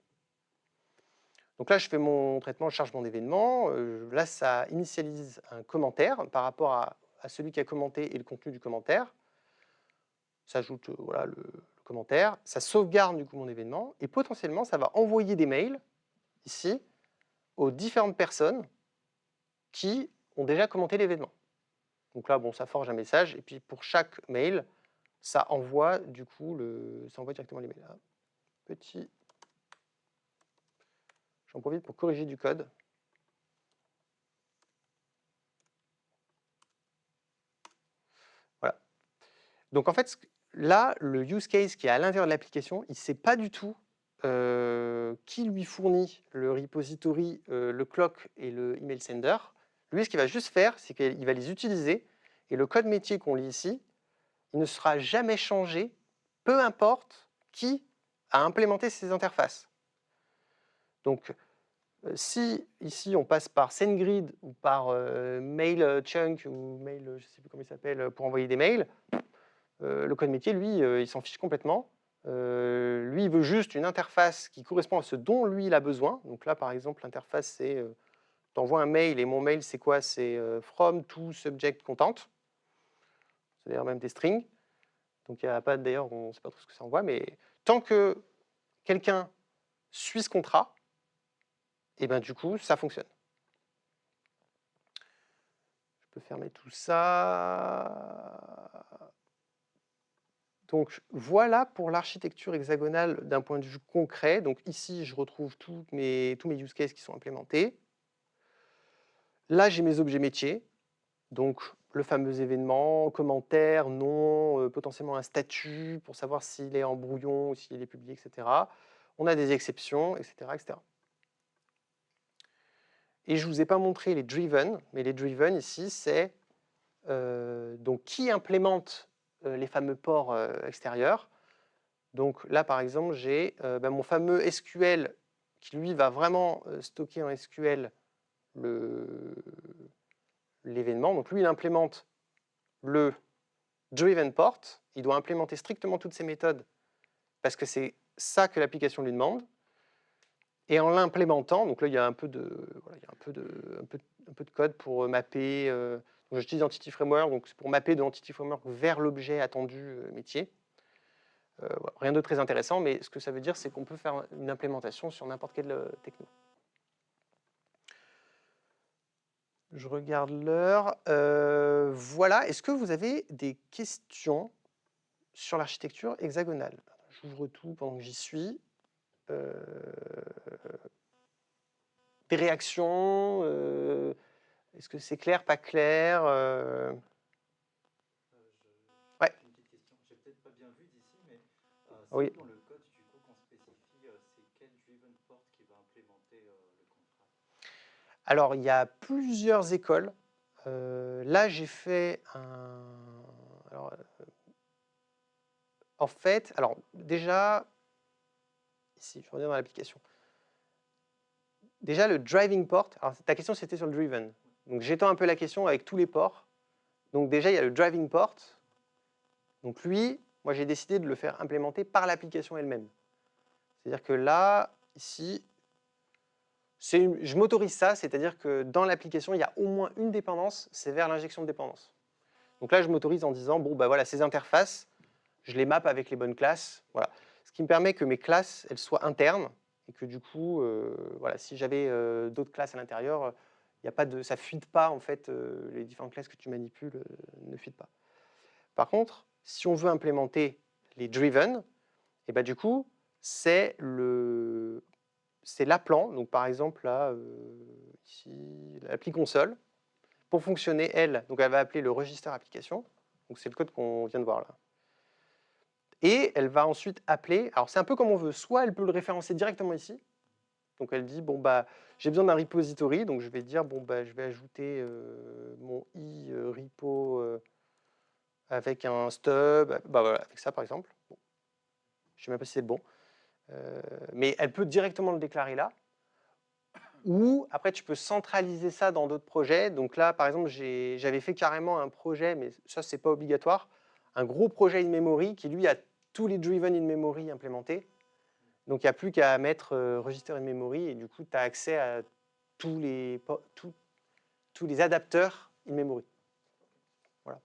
Donc là, je fais mon traitement de chargement d'événements. Là, ça initialise un commentaire par rapport à celui qui a commenté et le contenu du commentaire. Ça ajoute voilà, le commentaire. Ça sauvegarde du coup mon événement. Et potentiellement, ça va envoyer des mails ici aux différentes personnes qui ont déjà commenté l'événement. Donc là, bon, ça forge un message. Et puis pour chaque mail, ça envoie du coup ça envoie directement les mails. Petit. J'en profite pour corriger du code. Voilà. Donc en fait, là, le use case qui est à l'intérieur de l'application, il ne sait pas du tout qui lui fournit le repository, le clock et le email sender. Lui, ce qu'il va juste faire, c'est qu'il va les utiliser, et le code métier qu'on lit ici, il ne sera jamais changé, peu importe qui a implémenté ces interfaces. Donc, si ici on passe par SendGrid ou par MailChunk ou Mail, je ne sais plus comment il s'appelle, pour envoyer des mails, le code métier, lui, il s'en fiche complètement. Lui, il veut juste une interface qui correspond à ce dont lui, il a besoin. Donc là, par exemple, l'interface, c'est tu envoies un mail, et mon mail, c'est quoi? C'est from to subject content. C'est d'ailleurs même des strings. Donc il n'y a pas, d'ailleurs, on ne sait pas trop ce que ça envoie, mais tant que quelqu'un suit ce contrat, et ben du coup, ça fonctionne. Je peux fermer tout ça. Donc voilà pour l'architecture hexagonale d'un point de vue concret. Donc ici, je retrouve tous mes use cases qui sont implémentés. Là, j'ai mes objets métiers. Donc le fameux événement, commentaire, nom, potentiellement un statut pour savoir s'il est en brouillon ou s'il est publié, etc. On a des exceptions, etc. etc. Et je ne vous ai pas montré les driven, mais les driven ici, c'est donc qui implémente les fameux ports extérieurs. Donc là, par exemple, j'ai mon fameux SQL qui, lui, va vraiment stocker en SQL l'événement. Donc lui, il implémente le driven port. Il doit implémenter strictement toutes ces méthodes parce que c'est ça que l'application lui demande. Et en l'implémentant, donc là, il y a un peu de code pour mapper. Donc j'utilise Entity Framework, donc c'est pour mapper de Entity Framework vers l'objet attendu métier. Voilà, rien de très intéressant, mais ce que ça veut dire, c'est qu'on peut faire une implémentation sur n'importe quelle techno. Je regarde l'heure. Voilà, est-ce que vous avez des questions sur l'architecture hexagonale? J'ouvre tout pendant que j'y suis. Des réactions? Est-ce que c'est clair, pas clair? Ouais. J'ai une petite question. J'ai peut-être pas bien vu d'ici, mais c'est Oui. où dans le code du coup qu'on spécifie c'est quel driven port qui va implémenter le contrat? Alors, il y a plusieurs écoles. Là, j'ai fait un... Alors, en fait, alors déjà, ici, je reviens dans l'application. Déjà, le driving port, alors ta question c'était sur le driven. Donc j'étends un peu la question avec tous les ports. Donc déjà, il y a le driving port. Donc lui, moi j'ai décidé de le faire implémenter par l'application elle-même. C'est-à-dire que là, ici, je m'autorise ça, c'est-à-dire que dans l'application, il y a au moins une dépendance, c'est vers l'injection de dépendance. Donc là, je m'autorise en disant, bon, bah voilà, ces interfaces, je les map avec les bonnes classes. Voilà. Ce qui me permet que mes classes, elles soient internes, et que du coup, voilà, si j'avais d'autres classes à l'intérieur, y a pas de, ça ne fuite pas, en fait, les différentes classes que tu manipules ne fuitent pas. Par contre, si on veut implémenter les driven, et bah, du coup, c'est l'appelant, donc par exemple là, ici, l'appli console. Pour fonctionner, elle, donc elle va appeler le register application, donc c'est le code qu'on vient de voir là. Et elle va ensuite appeler, alors c'est un peu comme on veut, soit elle peut le référencer directement ici, donc elle dit, bon bah, j'ai besoin d'un repository, donc je vais dire, bon bah, je vais ajouter mon i repo avec un stub, bah voilà, avec ça par exemple. Bon. Je ne sais même pas si c'est bon. Mais elle peut directement le déclarer là. Ou après, tu peux centraliser ça dans d'autres projets. Donc là, par exemple, j'avais fait carrément un projet, mais ça, c'est pas obligatoire, un gros projet in-memory qui, lui, a tous les driven in-memory implémentés. Donc, il n'y a plus qu'à mettre register in-memory et du coup, tu as accès à tous les adapteurs in-memory. Voilà.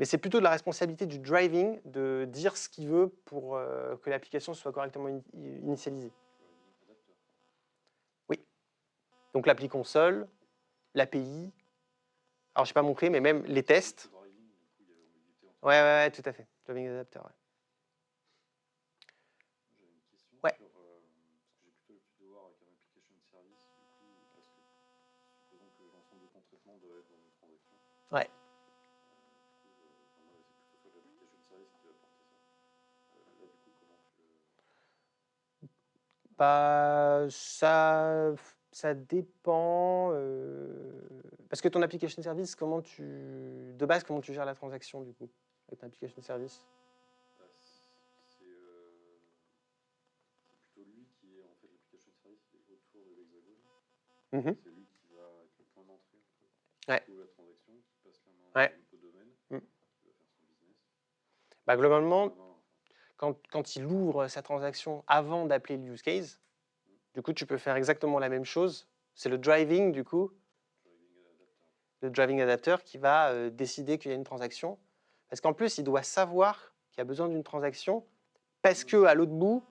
Mais c'est plutôt de la responsabilité du driving de dire ce qu'il veut pour que l'application soit correctement initialisée. Oui. Donc l'appli console, l'API. Alors je n'ai pas montré, mais même les tests. Ouais, tout à fait. Driving adapter, ouais. J'avais une question Ouais. sur, parce que j'ai plutôt l'habitude de voir avec un application service, du coup, parce que supposons que l'ensemble de ton traitement doit être dans une transaction. Ouais. Du coup, c'est plutôt sur l'application service qui va porter ça. Là, du coup, comment tu le... Bah, ça dépend. Parce que ton application service, de base, comment tu gères la transaction du coup avec ton application service? C'est plutôt lui qui est en fait l'application service qui est autour de l'hexagone. C'est lui qui va être le point d'entrée un peu. Ouais. Qui trouve la transaction, qui passe la main Ouais. au domaine, Mm. qui va faire son business. Bah, globalement, quand il ouvre sa transaction avant d'appeler le use case, du coup, tu peux faire exactement la même chose. C'est le driving, du coup, le driving adapter qui va décider qu'il y a une transaction. Parce qu'en plus, il doit savoir qu'il y a besoin d'une transaction parce qu'à l'autre bout,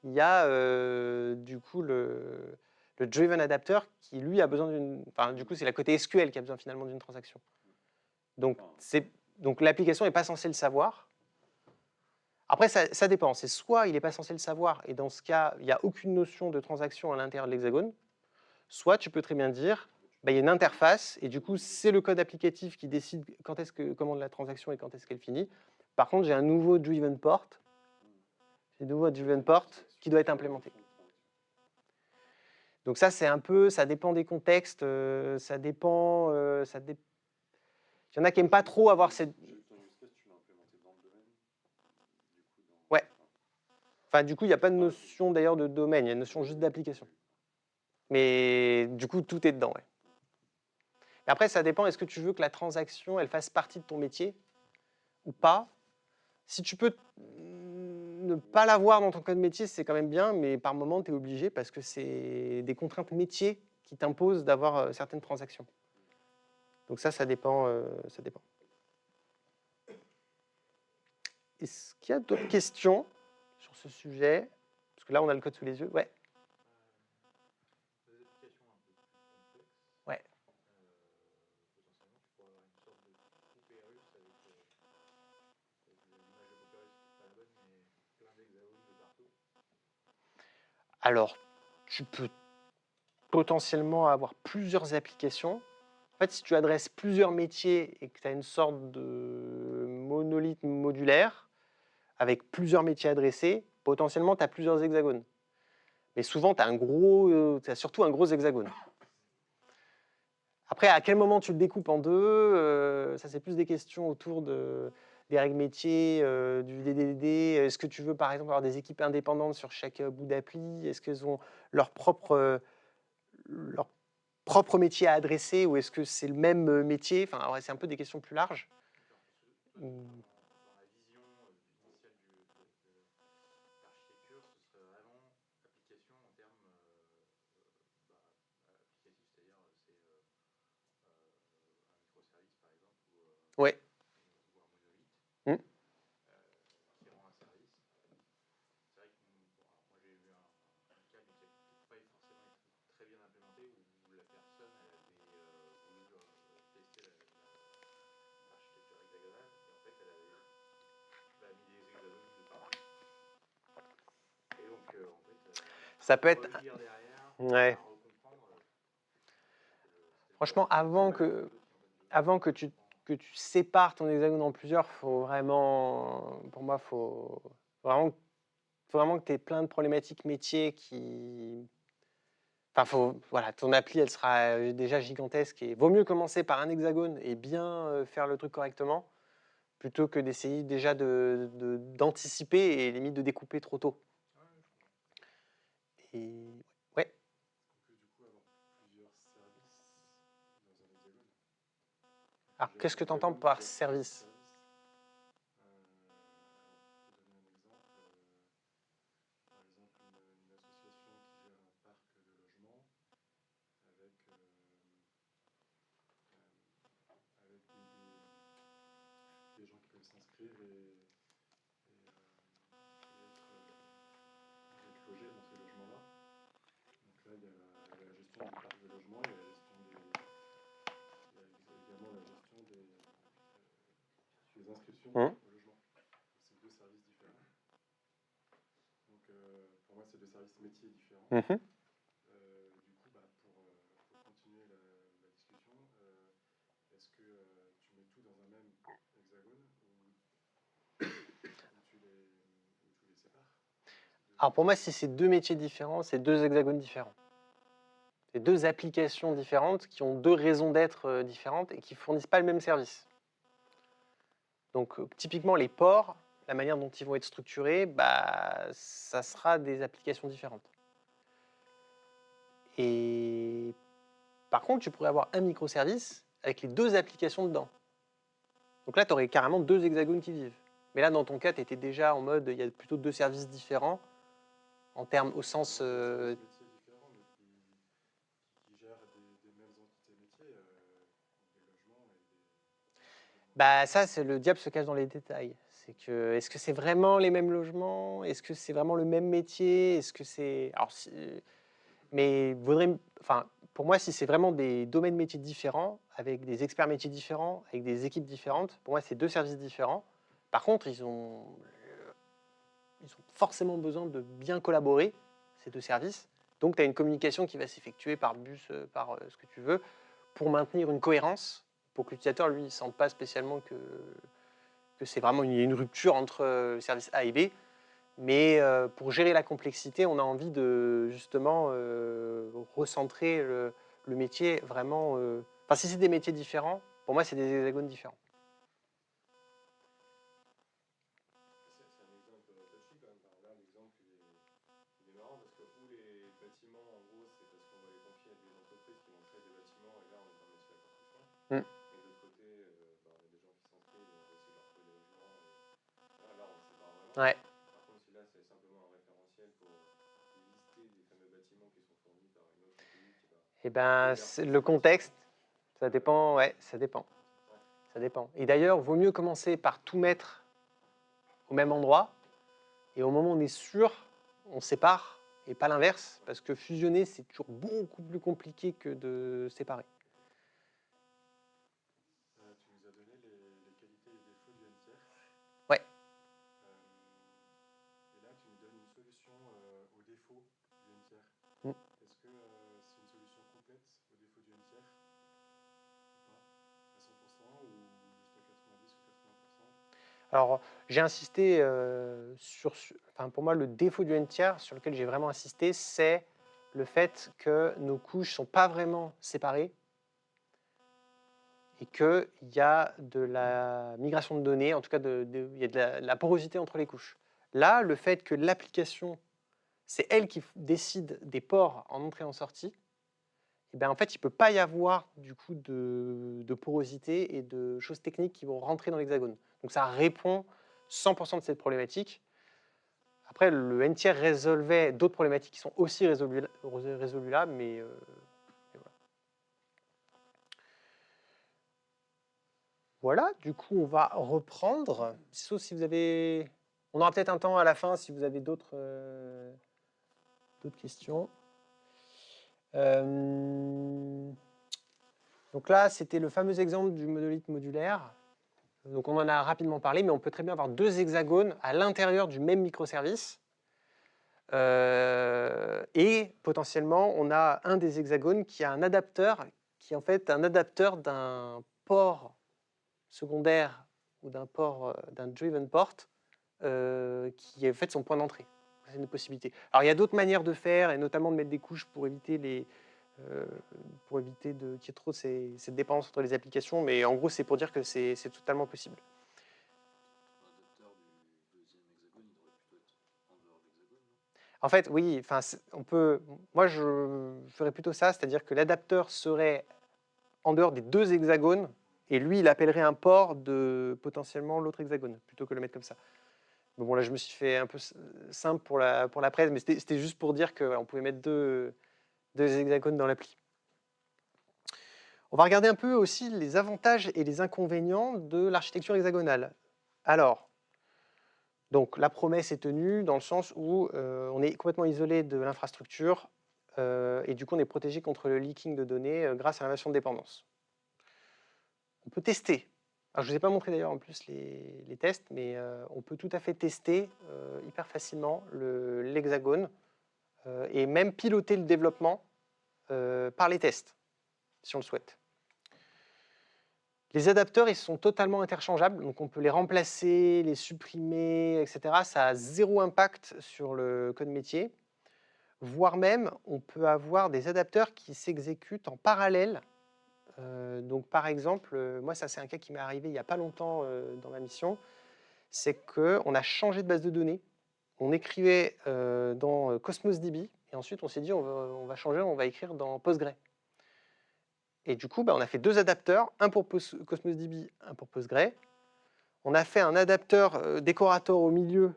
il y a du coup le driven adapter qui, lui, a besoin d'une... Enfin, du coup, c'est la côté SQL qui a besoin finalement d'une transaction. Donc l'application n'est pas censée le savoir. Après, ça dépend. C'est soit il n'est pas censé le savoir, et dans ce cas, il n'y a aucune notion de transaction à l'intérieur de l'hexagone, soit tu peux très bien dire, bah, il y a une interface, et du coup, c'est le code applicatif qui décide comment la transaction et quand est-ce qu'elle finit. Par contre, j'ai un nouveau driven port, qui doit être implémenté. Donc ça, c'est un peu, ça dépend des contextes, ça dépend... Il y en a qui n'aiment pas trop avoir cette... Ouais. Enfin, du coup, il n'y a pas de notion d'ailleurs de domaine, il y a une notion juste d'application. Mais du coup, tout est dedans, ouais. Et après, ça dépend, est-ce que tu veux que la transaction, elle fasse partie de ton métier ou pas? Si tu peux ne pas l'avoir dans ton code métier, c'est quand même bien, mais par moment, tu es obligé parce que c'est des contraintes métiers qui t'imposent d'avoir certaines transactions. Donc ça dépend. Est-ce qu'il y a d'autres questions sur ce sujet? Parce que là, on a le code sous les yeux. Ouais. Des applications un peu plus complexes. hexagones de partout? Alors, tu peux potentiellement avoir plusieurs applications. En fait, si tu adresses plusieurs métiers et que tu as une sorte de monolithe modulaire avec plusieurs métiers adressés, potentiellement tu as plusieurs hexagones. Mais souvent, tu as surtout un gros hexagone. Après, à quel moment tu le découpes en deux, ça c'est plus des questions autour des règles métiers, du DDD. Est-ce que tu veux par exemple avoir des équipes indépendantes sur chaque bout d'appli? Est-ce qu'elles ont leur propre métier à adresser ou est-ce que c'est le même métier? Enfin, ouais, c'est un peu des questions plus larges. D'accord. Parce que Mm. dans la vision initiale de l'architecture, ce serait vraiment application en termes applicatifs, c'est-à-dire c'est un microservice par exemple Ouais. ou un monolithe Mm. qui rend un service. C'est vrai que moi j'ai eu un cas mais qui n'a pas forcément été très bien implémenté où la personne elle avait voulu tester l'architecture hexagonale et en fait elle avait mis des hexagones de partout. Et donc en fait Ça peut être. relire derrière, Ouais. recomprendre. Franchement, avant que tu sépares ton hexagone en plusieurs, faut vraiment, pour moi, faut vraiment que tu aies plein de problématiques métiers qui. Enfin, voilà, ton appli, elle sera déjà gigantesque et vaut mieux commencer par un hexagone et bien faire le truc correctement plutôt que d'essayer déjà d'anticiper et limite de découper trop tôt. Et ouais. On peut du coup avoir plusieurs services dans un hexagone. Alors, Plusieurs qu'est-ce que tu entends hexagones qui par gèrent plusieurs service? services. Alors, pour te donner un exemple, par exemple une association qui gère un parc de logements avec, avec des gens qui peuvent s'inscrire et être logés dans ces logements-là. Donc là, il y a la gestion du parc de logements, il y a la gestion il y a également la gestion des inscriptions au logement. C'est deux services différents. Donc pour moi, c'est deux services métiers différents. Du coup, pour continuer la discussion, est-ce que tu mets tout dans un même hexagone ou tu les sépares? Alors pour moi, si c'est deux métiers différents, c'est deux hexagones différents. C'est deux applications différentes qui ont deux raisons d'être différentes et qui ne fournissent pas le même service. Donc typiquement les ports, la manière dont ils vont être structurés, ça sera des applications différentes. Et par contre, tu pourrais avoir un microservice avec les deux applications dedans. Donc là, tu aurais carrément deux hexagones qui vivent. Mais là, dans ton cas, tu étais déjà en mode, il y a plutôt deux services différents, en termes au sens... Des services métiers différents, mais qui gèrent des mêmes entités métiers, des logements et des... ça, c'est le diable se cache dans les détails. C'est que, est-ce que c'est vraiment les mêmes logements? Est-ce que c'est vraiment le même métier? Est-ce que c'est... Alors, mais pour moi, si c'est vraiment des domaines métiers différents, avec des experts métiers différents, avec des équipes différentes, pour moi, c'est deux services différents. Par contre, ils ont forcément besoin de bien collaborer, ces deux services. Donc, tu as une communication qui va s'effectuer par bus, par ce que tu veux, pour maintenir une cohérence, pour que l'utilisateur, lui, ne sente pas spécialement que c'est vraiment une rupture entre le service A et B. Mais pour gérer la complexité, on a envie de justement recentrer le métier vraiment. Enfin, si c'est des métiers différents, pour moi, c'est des hexagones différents. C'est un exemple touchy quand même. Alors là, l'exemple, il est marrant parce que où les bâtiments, en gros, c'est parce qu'on va les confier à des entreprises qui vont créer des bâtiments et là, on est dans le métier de la construction. Et de l'autre côté, il y a des gens qui s'inscrivent et on va essayer de leur trouver des logements. Et là, on le sépare vraiment. Ouais. Par contre, si là, c'est simplement un référentiel pour lister les fameux bâtiments qui sont fournis par une autre API qui va... Et le contexte, ça dépend. Ouais, ça dépend. Ça dépend. Et d'ailleurs, vaut mieux commencer par tout mettre au même endroit. Et au moment où on est sûr, on sépare et pas l'inverse, parce que fusionner, c'est toujours beaucoup plus compliqué que de séparer. Tu nous as donné les qualités et les défauts du N-tiers. Ouais. Et là, solution au défaut du N tiers. Mm. Est-ce que c'est une solution complète au défaut du N tiers ou pas? À 100% ou juste à 90 ou 80%? Alors, j'ai insisté enfin, pour moi, le défaut du N-tiers sur lequel j'ai vraiment insisté, c'est le fait que nos couches ne sont pas vraiment séparées et qu'il y a de la migration de données, en tout cas, il y a de la porosité entre les couches. Là, le fait que l'application, c'est elle qui décide des ports en entrée et en sortie, et bien, en fait, il ne peut pas y avoir du coup de porosité et de choses techniques qui vont rentrer dans l'hexagone. Donc ça répond 100% de cette problématique. Après, le N-tiers résolvait d'autres problématiques qui sont aussi résolues là, mais voilà. Voilà, du coup, on va reprendre. Sauf si vous avez... On aura peut-être un temps à la fin si vous avez d'autres questions. Donc là, c'était le fameux exemple du monolithe modulaire. Donc on en a rapidement parlé, mais on peut très bien avoir deux hexagones à l'intérieur du même microservice. Et potentiellement, on a un des hexagones qui a un adapteur, qui est en fait un adapteur d'un port secondaire ou d'un port, d'un driven port, qui est en fait son point d'entrée. C'est une possibilité. Alors il y a d'autres manières de faire, et notamment de mettre des couches pour éviter qu'il y ait trop cette dépendance entre les applications, mais en gros c'est pour dire que c'est totalement possible. L'adapteur du deuxième hexagone, il devrait plutôt être en dehors de l'hexagone, non? En fait, oui, enfin, on peut. Moi, je ferais plutôt ça, c'est-à-dire que l'adapteur serait en dehors des deux hexagones, et lui, il appellerait un port de potentiellement l'autre hexagone, plutôt que le mettre comme ça. Mais bon, là, je me suis fait un peu simple pour la presse, mais c'était juste pour dire qu'on pouvait mettre deux hexagones dans l'appli. On va regarder un peu aussi les avantages et les inconvénients de l'architecture hexagonale. Alors, donc la promesse est tenue dans le sens où on est complètement isolé de l'infrastructure et du coup on est protégé contre le leaking de données grâce à l'inversion de dépendance. On peut tester. Alors, je ne vous ai pas montré d'ailleurs en plus les tests, mais on peut tout à fait tester hyper facilement l'hexagone et même piloter le développement par les tests, si on le souhaite. Les adapteurs, ils sont totalement interchangeables, donc on peut les remplacer, les supprimer, etc. Ça a zéro impact sur le code métier, voire même, on peut avoir des adapteurs qui s'exécutent en parallèle. Donc par exemple, moi ça c'est un cas qui m'est arrivé il n'y a pas longtemps dans ma mission, c'est qu'on a changé de base de données, on écrivait dans Cosmos DB, et ensuite on s'est dit on va changer, on va écrire dans Postgre. Et du coup, on a fait deux adapteurs, un pour Cosmos DB, un pour Postgre. On a fait un adapteur décorateur au milieu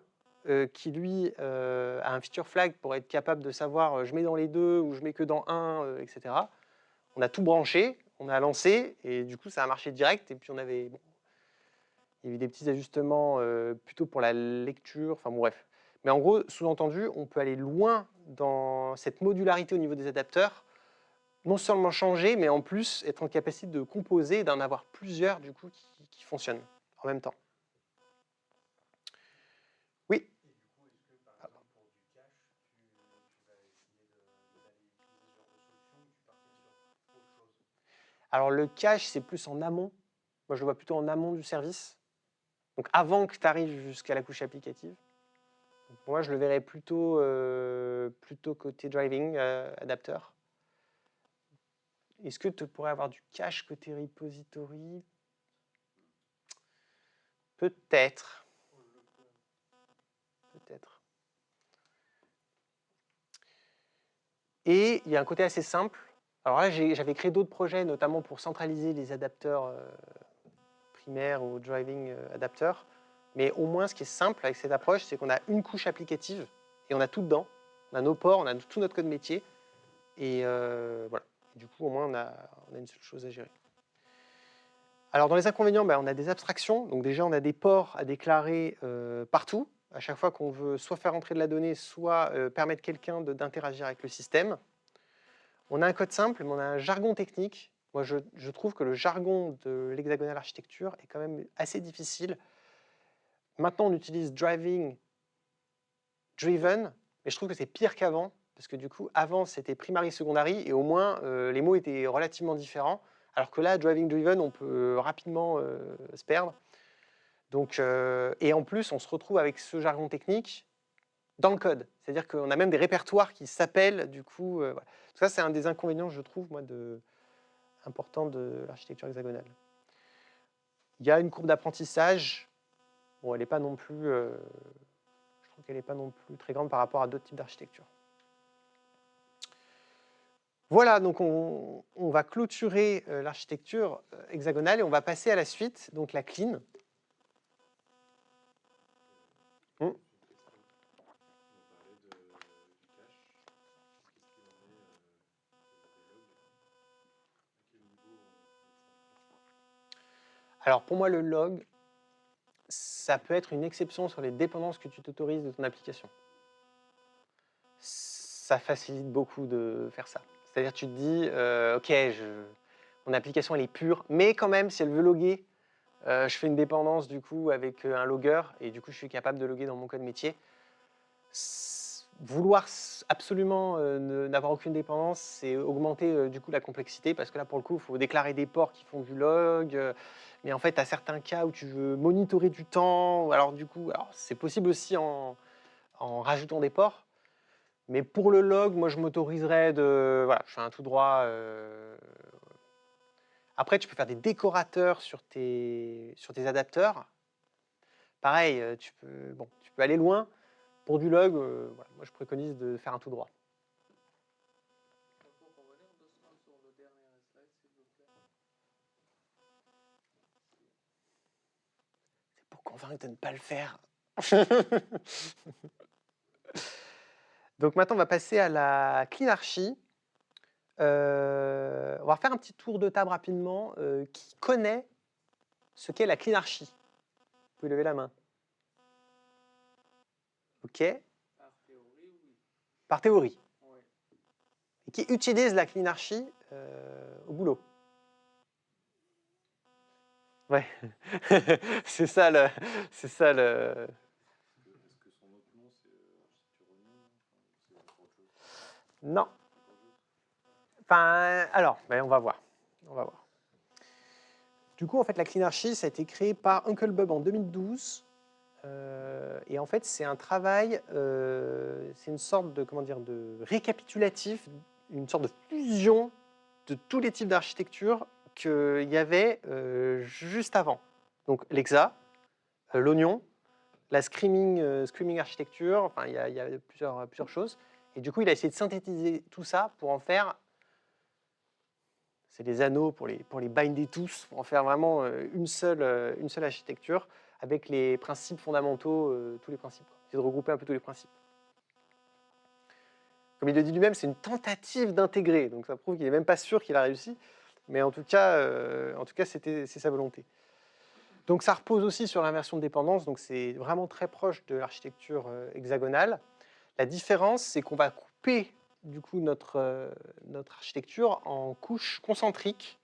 qui, lui, a un feature flag pour être capable de savoir je mets dans les deux ou je mets que dans un, etc. On a tout branché, on a lancé, et du coup, ça a marché direct. Et puis, il y avait des petits ajustements plutôt pour la lecture, enfin bon, bref. Mais en gros, sous-entendu, on peut aller loin dans cette modularité au niveau des adapteurs, non seulement changer, mais en plus être en capacité de composer et d'en avoir plusieurs du coup qui fonctionnent en même temps. Oui. Et du coup, est-ce que par exemple pour du cache, tu vas essayer d'aller utiliser ce genre de solution ou tu partirais sur autre chose? Alors le cache, c'est plus en amont. Moi, je le vois plutôt en amont du service. Donc avant que tu arrives jusqu'à la couche applicative. Donc, pour moi, je le verrais plutôt côté driving, adapteur. Est-ce que tu pourrais avoir du cache côté repository? Peut-être. Peut-être. Et il y a un côté assez simple. Alors là, j'avais créé d'autres projets, notamment pour centraliser les adapteurs primaires ou driving adapteurs. Mais au moins, ce qui est simple avec cette approche, c'est qu'on a une couche applicative et on a tout dedans. On a nos ports, on a tout notre code métier. Et voilà. Et du coup, au moins, on a une seule chose à gérer. Alors, dans les inconvénients, on a des abstractions. Donc déjà, on a des ports à déclarer partout, à chaque fois qu'on veut soit faire entrer de la donnée, soit permettre quelqu'un d'interagir avec le système. On a un code simple, mais on a un jargon technique. Moi, je trouve que le jargon de l'hexagonal architecture est quand même assez difficile. Maintenant, on utilise driving driven, mais je trouve que c'est pire qu'avant, parce que du coup, avant, c'était primary, secondary, et au moins, les mots étaient relativement différents, alors que là, driving driven, on peut rapidement se perdre. Donc, et en plus, on se retrouve avec ce jargon technique dans le code. C'est-à-dire qu'on a même des répertoires qui s'appellent, du coup... voilà. Donc ça, c'est un des inconvénients, je trouve, moi, important de l'architecture hexagonale. Il y a une courbe d'apprentissage. Bon, elle n'est pas non plus... je trouve qu'elle n'est pas non plus très grande par rapport à d'autres types d'architecture. Voilà, donc on va clôturer l'architecture hexagonale et on va passer à la suite, donc la clean. Une question. On parlait du cache. Qu'est-ce qu'il en est des logs? À quel niveau on met ça? Alors pour moi, le log, ça peut être une exception sur les dépendances que tu t'autorises de ton application. Ça facilite beaucoup de faire ça. C'est-à-dire tu te dis, ok, mon application elle est pure, mais quand même, si elle veut loguer, je fais une dépendance du coup avec un logger, et du coup je suis capable de loguer dans mon code métier. Vouloir absolument n'avoir aucune dépendance, c'est augmenter du coup la complexité, parce que là pour le coup, il faut déclarer des ports qui font du log, mais en fait, à certains cas où tu veux monitorer du temps, alors du coup, c'est possible aussi en rajoutant des ports, mais pour le log, moi je m'autoriserais de... Voilà, je fais un tout droit. Après, tu peux faire des décorateurs sur tes adapteurs. Pareil, tu peux aller loin. Pour du log, voilà, moi je préconise de faire un tout droit. Pour revenir doucement sur le dernier slide, s'il vous plaît. C'est pour convaincre de ne pas le faire. Donc maintenant, on va passer à la cleanarchy. On va faire un petit tour de table rapidement. Qui connaît ce qu'est la cleanarchy? Vous pouvez lever la main. Ok. Par théorie, oui. Par théorie. Oui. Et qui utilise la cleanarchy au boulot. Ouais. c'est ça le. Est-ce que son autre nom, c'est architecture oignon? C'est autre chose? Non. Enfin, alors, on va voir. Du coup, en fait, la cleanarchy, ça a été créé par Uncle Bob en 2012. Et en fait, c'est un travail, c'est une sorte de, de récapitulatif, une sorte de fusion de tous les types d'architecture qu'il y avait juste avant. Donc l'Exa, l'Oignon, la Screaming Architecture, enfin, il y a plusieurs choses. Et du coup, il a essayé de synthétiser tout ça pour en faire... C'est des anneaux pour les binder tous, pour en faire vraiment une seule architecture avec les principes fondamentaux, tous les principes. C'est de regrouper un peu tous les principes. Comme il le dit lui-même, c'est une tentative d'intégrer, donc ça prouve qu'il n'est même pas sûr qu'il a réussi, mais en tout cas c'est sa volonté. Donc ça repose aussi sur l'inversion de dépendance, donc c'est vraiment très proche de l'architecture hexagonale. La différence, c'est qu'on va couper du coup notre architecture en couches concentriques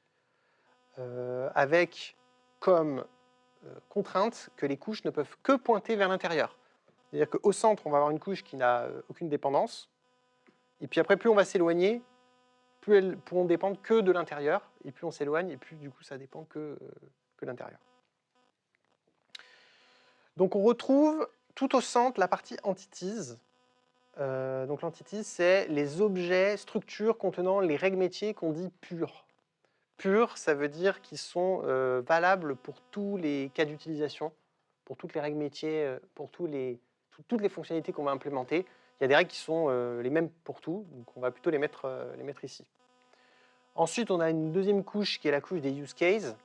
avec comme contrainte que les couches ne peuvent que pointer vers l'intérieur. C'est-à-dire qu'au centre, on va avoir une couche qui n'a aucune dépendance, et puis après, plus on va s'éloigner, plus elles pourront dépendre que de l'intérieur, et plus on s'éloigne, et plus du coup ça dépend que de l'intérieur. Donc on retrouve tout au centre la partie entities. Donc l'entities, c'est les objets, structures contenant les règles métiers qu'on dit pures. Pures, ça veut dire qu'ils sont valables pour tous les cas d'utilisation, pour toutes les règles métiers, pour toutes les fonctionnalités qu'on va implémenter. Il y a des règles qui sont les mêmes pour tout, donc on va plutôt les mettre ici. Ensuite, on a une deuxième couche qui est la couche des use cases.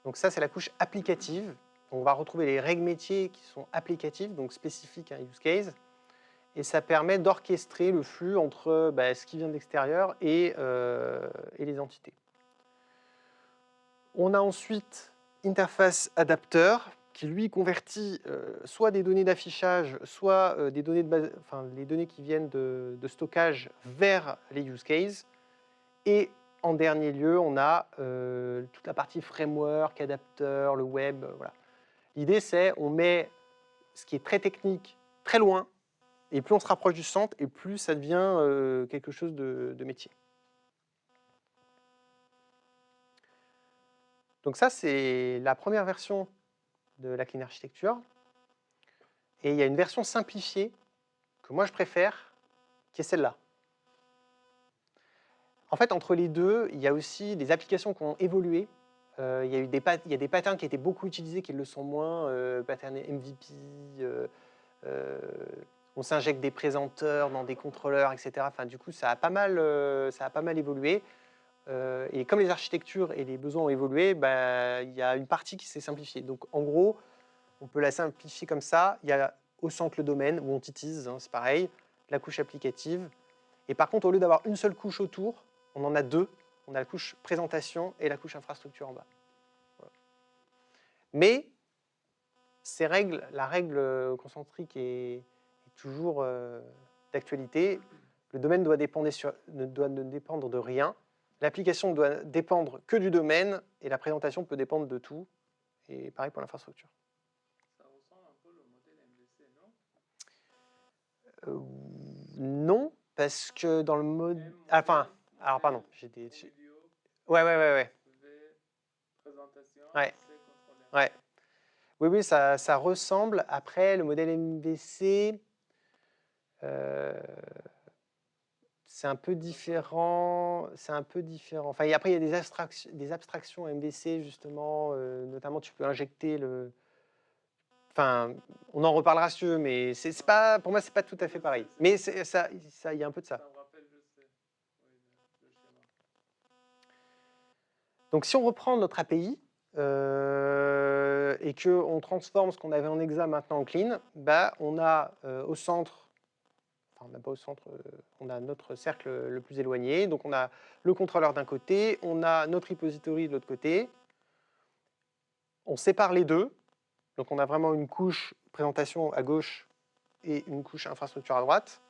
Donc ça, c'est la couche applicative. On va retrouver les règles métiers qui sont applicatives, donc spécifiques à un use case. Et ça permet d'orchestrer le flux entre ce qui vient de l'extérieur et les entités. On a ensuite interface adapteur qui lui convertit soit des données d'affichage, soit des données les données qui viennent de stockage vers les use cases. Et en dernier lieu, on a toute la partie framework, adapteur, le web. Voilà. L'idée, c'est on met ce qui est très technique très loin, et plus on se rapproche du centre, et plus ça devient quelque chose de métier. Donc ça, c'est la première version de la clean architecture. Et il y a une version simplifiée que moi je préfère, qui est celle-là. En fait, entre les deux, il y a aussi des applications qui ont évolué. Il y a des patterns qui étaient beaucoup utilisés, qui le sont moins, pattern MVP, on s'injecte des présenteurs dans des contrôleurs, etc. Enfin, du coup, ça a pas mal évolué. Et comme les architectures et les besoins ont évolué, bah, il y a une partie qui s'est simplifiée. Donc, en gros, on peut la simplifier comme ça. Il y a au centre le domaine, ou entities, c'est pareil, la couche applicative. Et par contre, au lieu d'avoir une seule couche autour, on en a deux. On a la couche présentation et la couche infrastructure en bas. Voilà. Mais la règle concentrique est toujours d'actualité. Le domaine ne doit dépendre de rien. L'application doit dépendre que du domaine et la présentation peut dépendre de tout. Et pareil pour l'infrastructure. Ça ressemble un peu au modèle MVC, non? Non, parce que dans le mode... Enfin, alors pardon, j'ai des... Vidéo, Ouais. présentation, Ouais. c'est contrôleur. Ouais. Oui, ça ressemble. Après, le modèle MVC, c'est un peu différent. Enfin, après, il y a des abstractions MVC, justement. Notamment, tu peux injecter le... Enfin, on en reparlera si tu veux, mais c'est pas, pour moi, c'est pas tout à fait pareil. Mais ça, il y a un peu de ça. Ça me rappelle, je sais, oui, le schéma. Donc, si on reprend notre API et qu'on transforme ce qu'on avait en hexa maintenant en clean, bah, on a au centre, enfin, même pas au centre, on a notre cercle le plus éloigné. Donc, on a le contrôleur d'un côté, on a notre repository de l'autre côté. On sépare les deux. Donc, on a vraiment une couche présentation à gauche et une couche infrastructure à droite.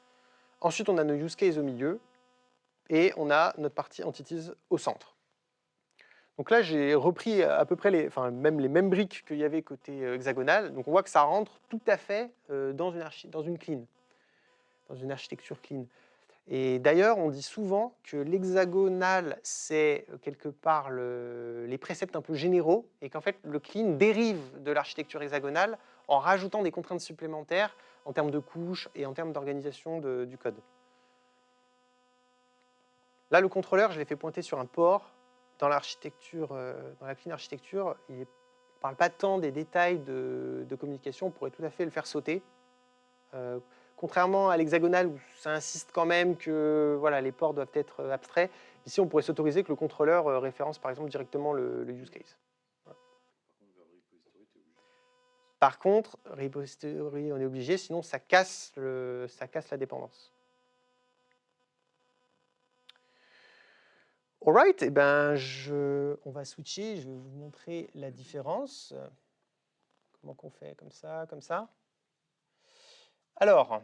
Ensuite, on a nos use cases au milieu et on a notre partie entities au centre. Donc là, j'ai repris à peu près les mêmes briques qu'il y avait côté hexagonal. Donc on voit que ça rentre tout à fait dans une clean, dans une architecture clean. Et d'ailleurs, on dit souvent que l'hexagonal, c'est quelque part les préceptes un peu généraux et qu'en fait, le clean dérive de l'architecture hexagonale en rajoutant des contraintes supplémentaires en termes de couches et en termes d'organisation du code. Là, le contrôleur, je l'ai fait pointer sur un port. Dans l'architecture, dans la clean architecture, il ne parle pas tant des détails de communication, on pourrait tout à fait le faire sauter. Contrairement à l'hexagonal où ça insiste quand même que voilà, les ports doivent être abstraits, ici on pourrait s'autoriser que le contrôleur référence par exemple directement le use case. Voilà. Par contre, repository, on est obligé, sinon ça casse la dépendance. Alright, eh ben on va switcher, je vais vous montrer la différence. Comment qu'on fait comme ça, comme ça. Alors,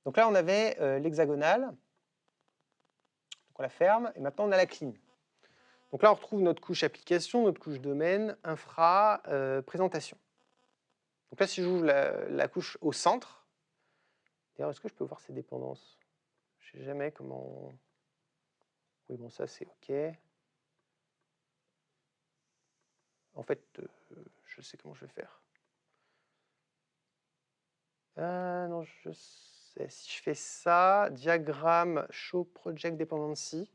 donc là on avait l'hexagonal, donc on la ferme, et maintenant on a la clean. Donc là on retrouve notre couche application, notre couche domaine, infra, présentation. Donc là si j'ouvre la couche au centre, d'ailleurs est-ce que je peux voir ces dépendances? Je ne sais jamais comment... Oui bon ça c'est OK. En fait, je sais comment je vais faire. Non, je sais. Si je fais ça, diagramme show project dependency.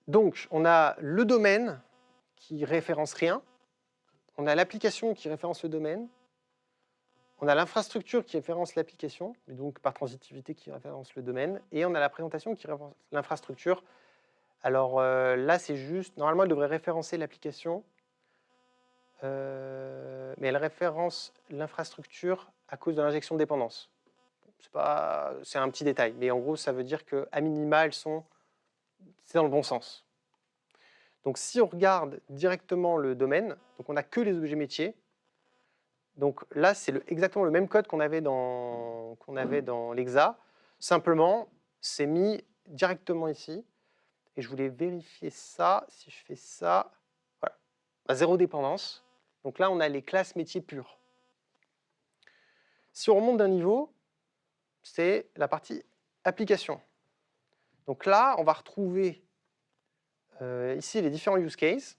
Donc, on a le domaine qui référence rien. On a l'application qui référence le domaine. On a l'infrastructure qui référence l'application, et donc par transitivité qui référence le domaine. Et on a la présentation qui référence l'infrastructure. Alors là, c'est juste, normalement, elle devrait référencer l'application, mais elle référence l'infrastructure à cause de l'injection de dépendance. C'est un petit détail, mais en gros, ça veut dire qu'à minima, c'est dans le bon sens. Donc si on regarde directement le domaine, donc on n'a que les objets métiers. Donc là, c'est exactement le même code qu'on avait dans l'hexa. Simplement, c'est mis directement ici. Et je voulais vérifier ça. Si je fais ça, voilà. Zéro dépendance. Donc là, on a les classes métiers pures. Si on remonte d'un niveau, c'est la partie application. Donc là, on va retrouver ici les différents use cases.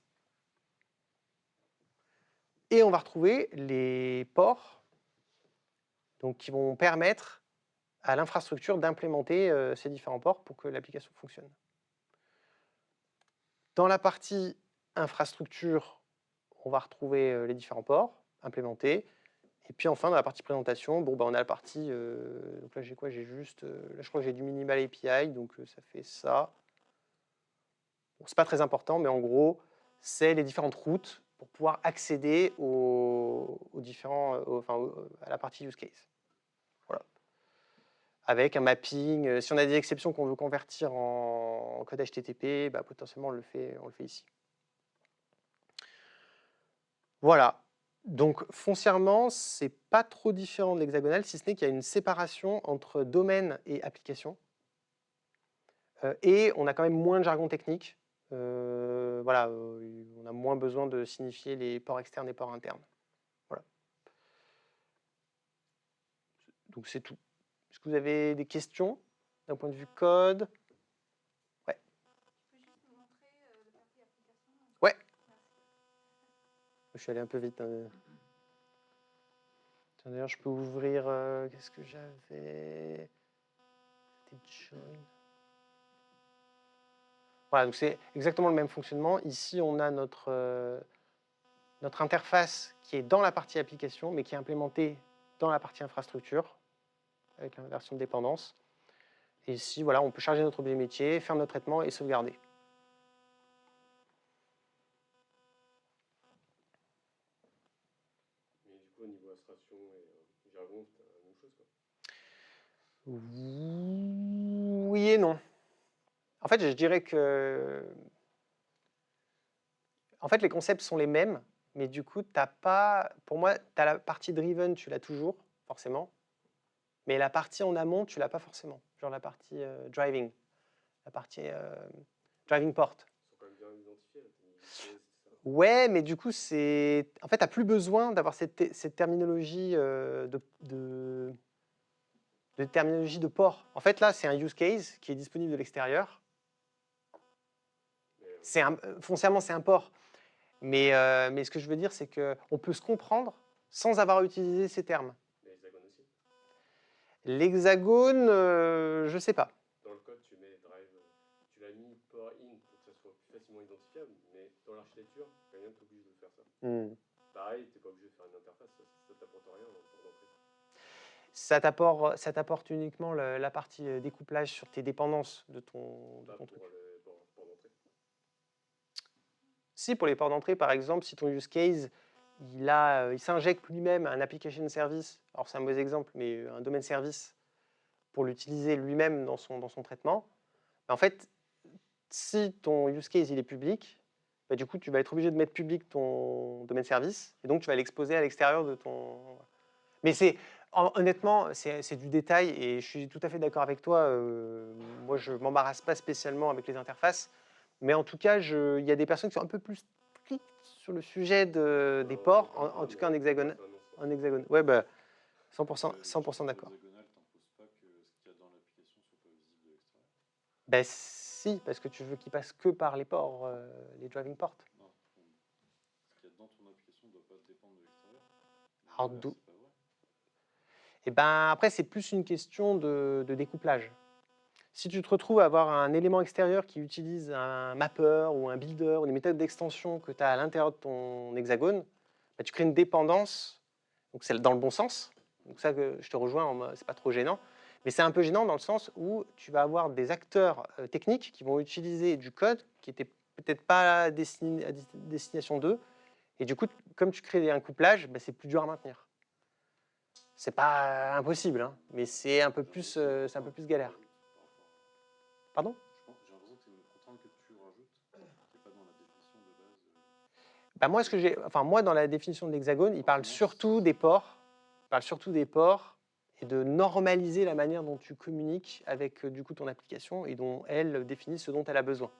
Et on va retrouver les ports donc, qui vont permettre à l'infrastructure d'implémenter ces différents ports pour que l'application fonctionne. Dans la partie infrastructure, on va retrouver les différents ports implémentés. Et puis enfin, dans la partie présentation, bon, on a la partie... donc là, j'ai quoi? J'ai juste... là, je crois que j'ai du minimal API, donc ça fait ça. Bon, c'est pas très important, mais en gros, c'est les différentes routes pour pouvoir accéder aux différents, à la partie use case. Voilà. Avec un mapping. Si on a des exceptions qu'on veut convertir en code HTTP, potentiellement on le fait ici. Voilà. Donc foncièrement, c'est pas trop différent de l'hexagonal, si ce n'est qu'il y a une séparation entre domaine et application. Et on a quand même moins de jargon technique. Voilà, on a moins besoin de signifier les ports externes et ports internes. Voilà. Donc c'est tout. Est-ce que vous avez des questions d'un point de vue code? Ouais. Tu peux juste nous montrer le partie application? Ouais. Merci. Je suis allé un peu vite. Hein. Tiens, d'ailleurs, je peux ouvrir. Qu'est-ce que j'avais? C'était join. Voilà, donc c'est exactement le même fonctionnement. Ici, on a notre interface qui est dans la partie application, mais qui est implémentée dans la partie infrastructure, avec la version de dépendance. Et ici, voilà, on peut charger notre objet métier, faire notre traitement et sauvegarder. Mais du coup, au niveau abstraction et jargon, c'est la même chose, quoi. Oui et non. En fait, je dirais que... En fait, les concepts sont les mêmes, mais du coup, t'as pas... Pour moi, tu as la partie driven, tu l'as toujours, forcément. Mais la partie en amont, tu l'as pas forcément. Genre la partie driving. La partie driving port. Ils sont quand même bien identifiés, là, t'as mis use case, etc. Ouais, mais du coup, c'est... En fait, tu n'as plus besoin d'avoir cette terminologie de terminologie de port. En fait, là, c'est un use case qui est disponible de l'extérieur. Foncièrement, c'est un port. Mais ce que je veux dire, c'est qu'on peut se comprendre sans avoir utilisé ces termes. Mais hexagone aussi. L'hexagone, je ne sais pas. Dans le code, tu mets drive, tu l'as mis port in pour que ça soit plus facilement identifiable, mais dans l'architecture, rien ne t'oblige de faire ça. Pareil, tu n'es pas obligé de faire une interface, ça t'apporte rien dans le port d'entrée. Ça t'apporte uniquement la partie découplage sur tes dépendances de ton truc. Pour le port d'entrée. Si, pour les ports d'entrée, par exemple, si ton use case, il s'injecte lui-même un application service, alors c'est un mauvais exemple, mais un domaine service, pour l'utiliser lui-même dans son traitement, en fait, si ton use case il est public, du coup, tu vas être obligé de mettre public ton domaine service, et donc tu vas l'exposer à l'extérieur de ton... Mais honnêtement, c'est du détail, et je suis tout à fait d'accord avec toi. Moi, je ne m'embarrasse pas spécialement avec les interfaces, mais en tout cas, il y a des personnes qui sont un peu plus strictes sur le sujet des ports, en tout cas en hexagone. Ouais, 100% d'accord. Hexagonal, t'imposes pas que ce qu'il y a dans l'application soit pas visible de l'extérieur. Ben si, parce que tu veux qu'ils passent que par les ports, les driving ports. Non, ce qu'il y a dans ton application ne doit pas dépendre de l'extérieur. Alors, C'est pas vrai. Et ben après, c'est plus une question de découplage. Si tu te retrouves à avoir un élément extérieur qui utilise un mapper ou un builder ou des méthodes d'extension que tu as à l'intérieur de ton hexagone, tu crées une dépendance, donc c'est dans le bon sens. Donc ça, je te rejoins, c'est pas trop gênant. Mais c'est un peu gênant dans le sens où tu vas avoir des acteurs techniques qui vont utiliser du code qui n'était peut-être pas à destination d'eux. Et du coup, comme tu crées un couplage, c'est plus dur à maintenir. C'est pas impossible, hein, mais c'est un peu plus galère. Pardon ? J'ai l'impression que c'est une contrainte que tu rajoutes, qui n'est pas dans la définition de base. Moi, dans la définition de l'hexagone, il parle surtout des ports. Et de normaliser la manière dont tu communiques avec du coup ton application et dont elle définit ce dont elle a besoin.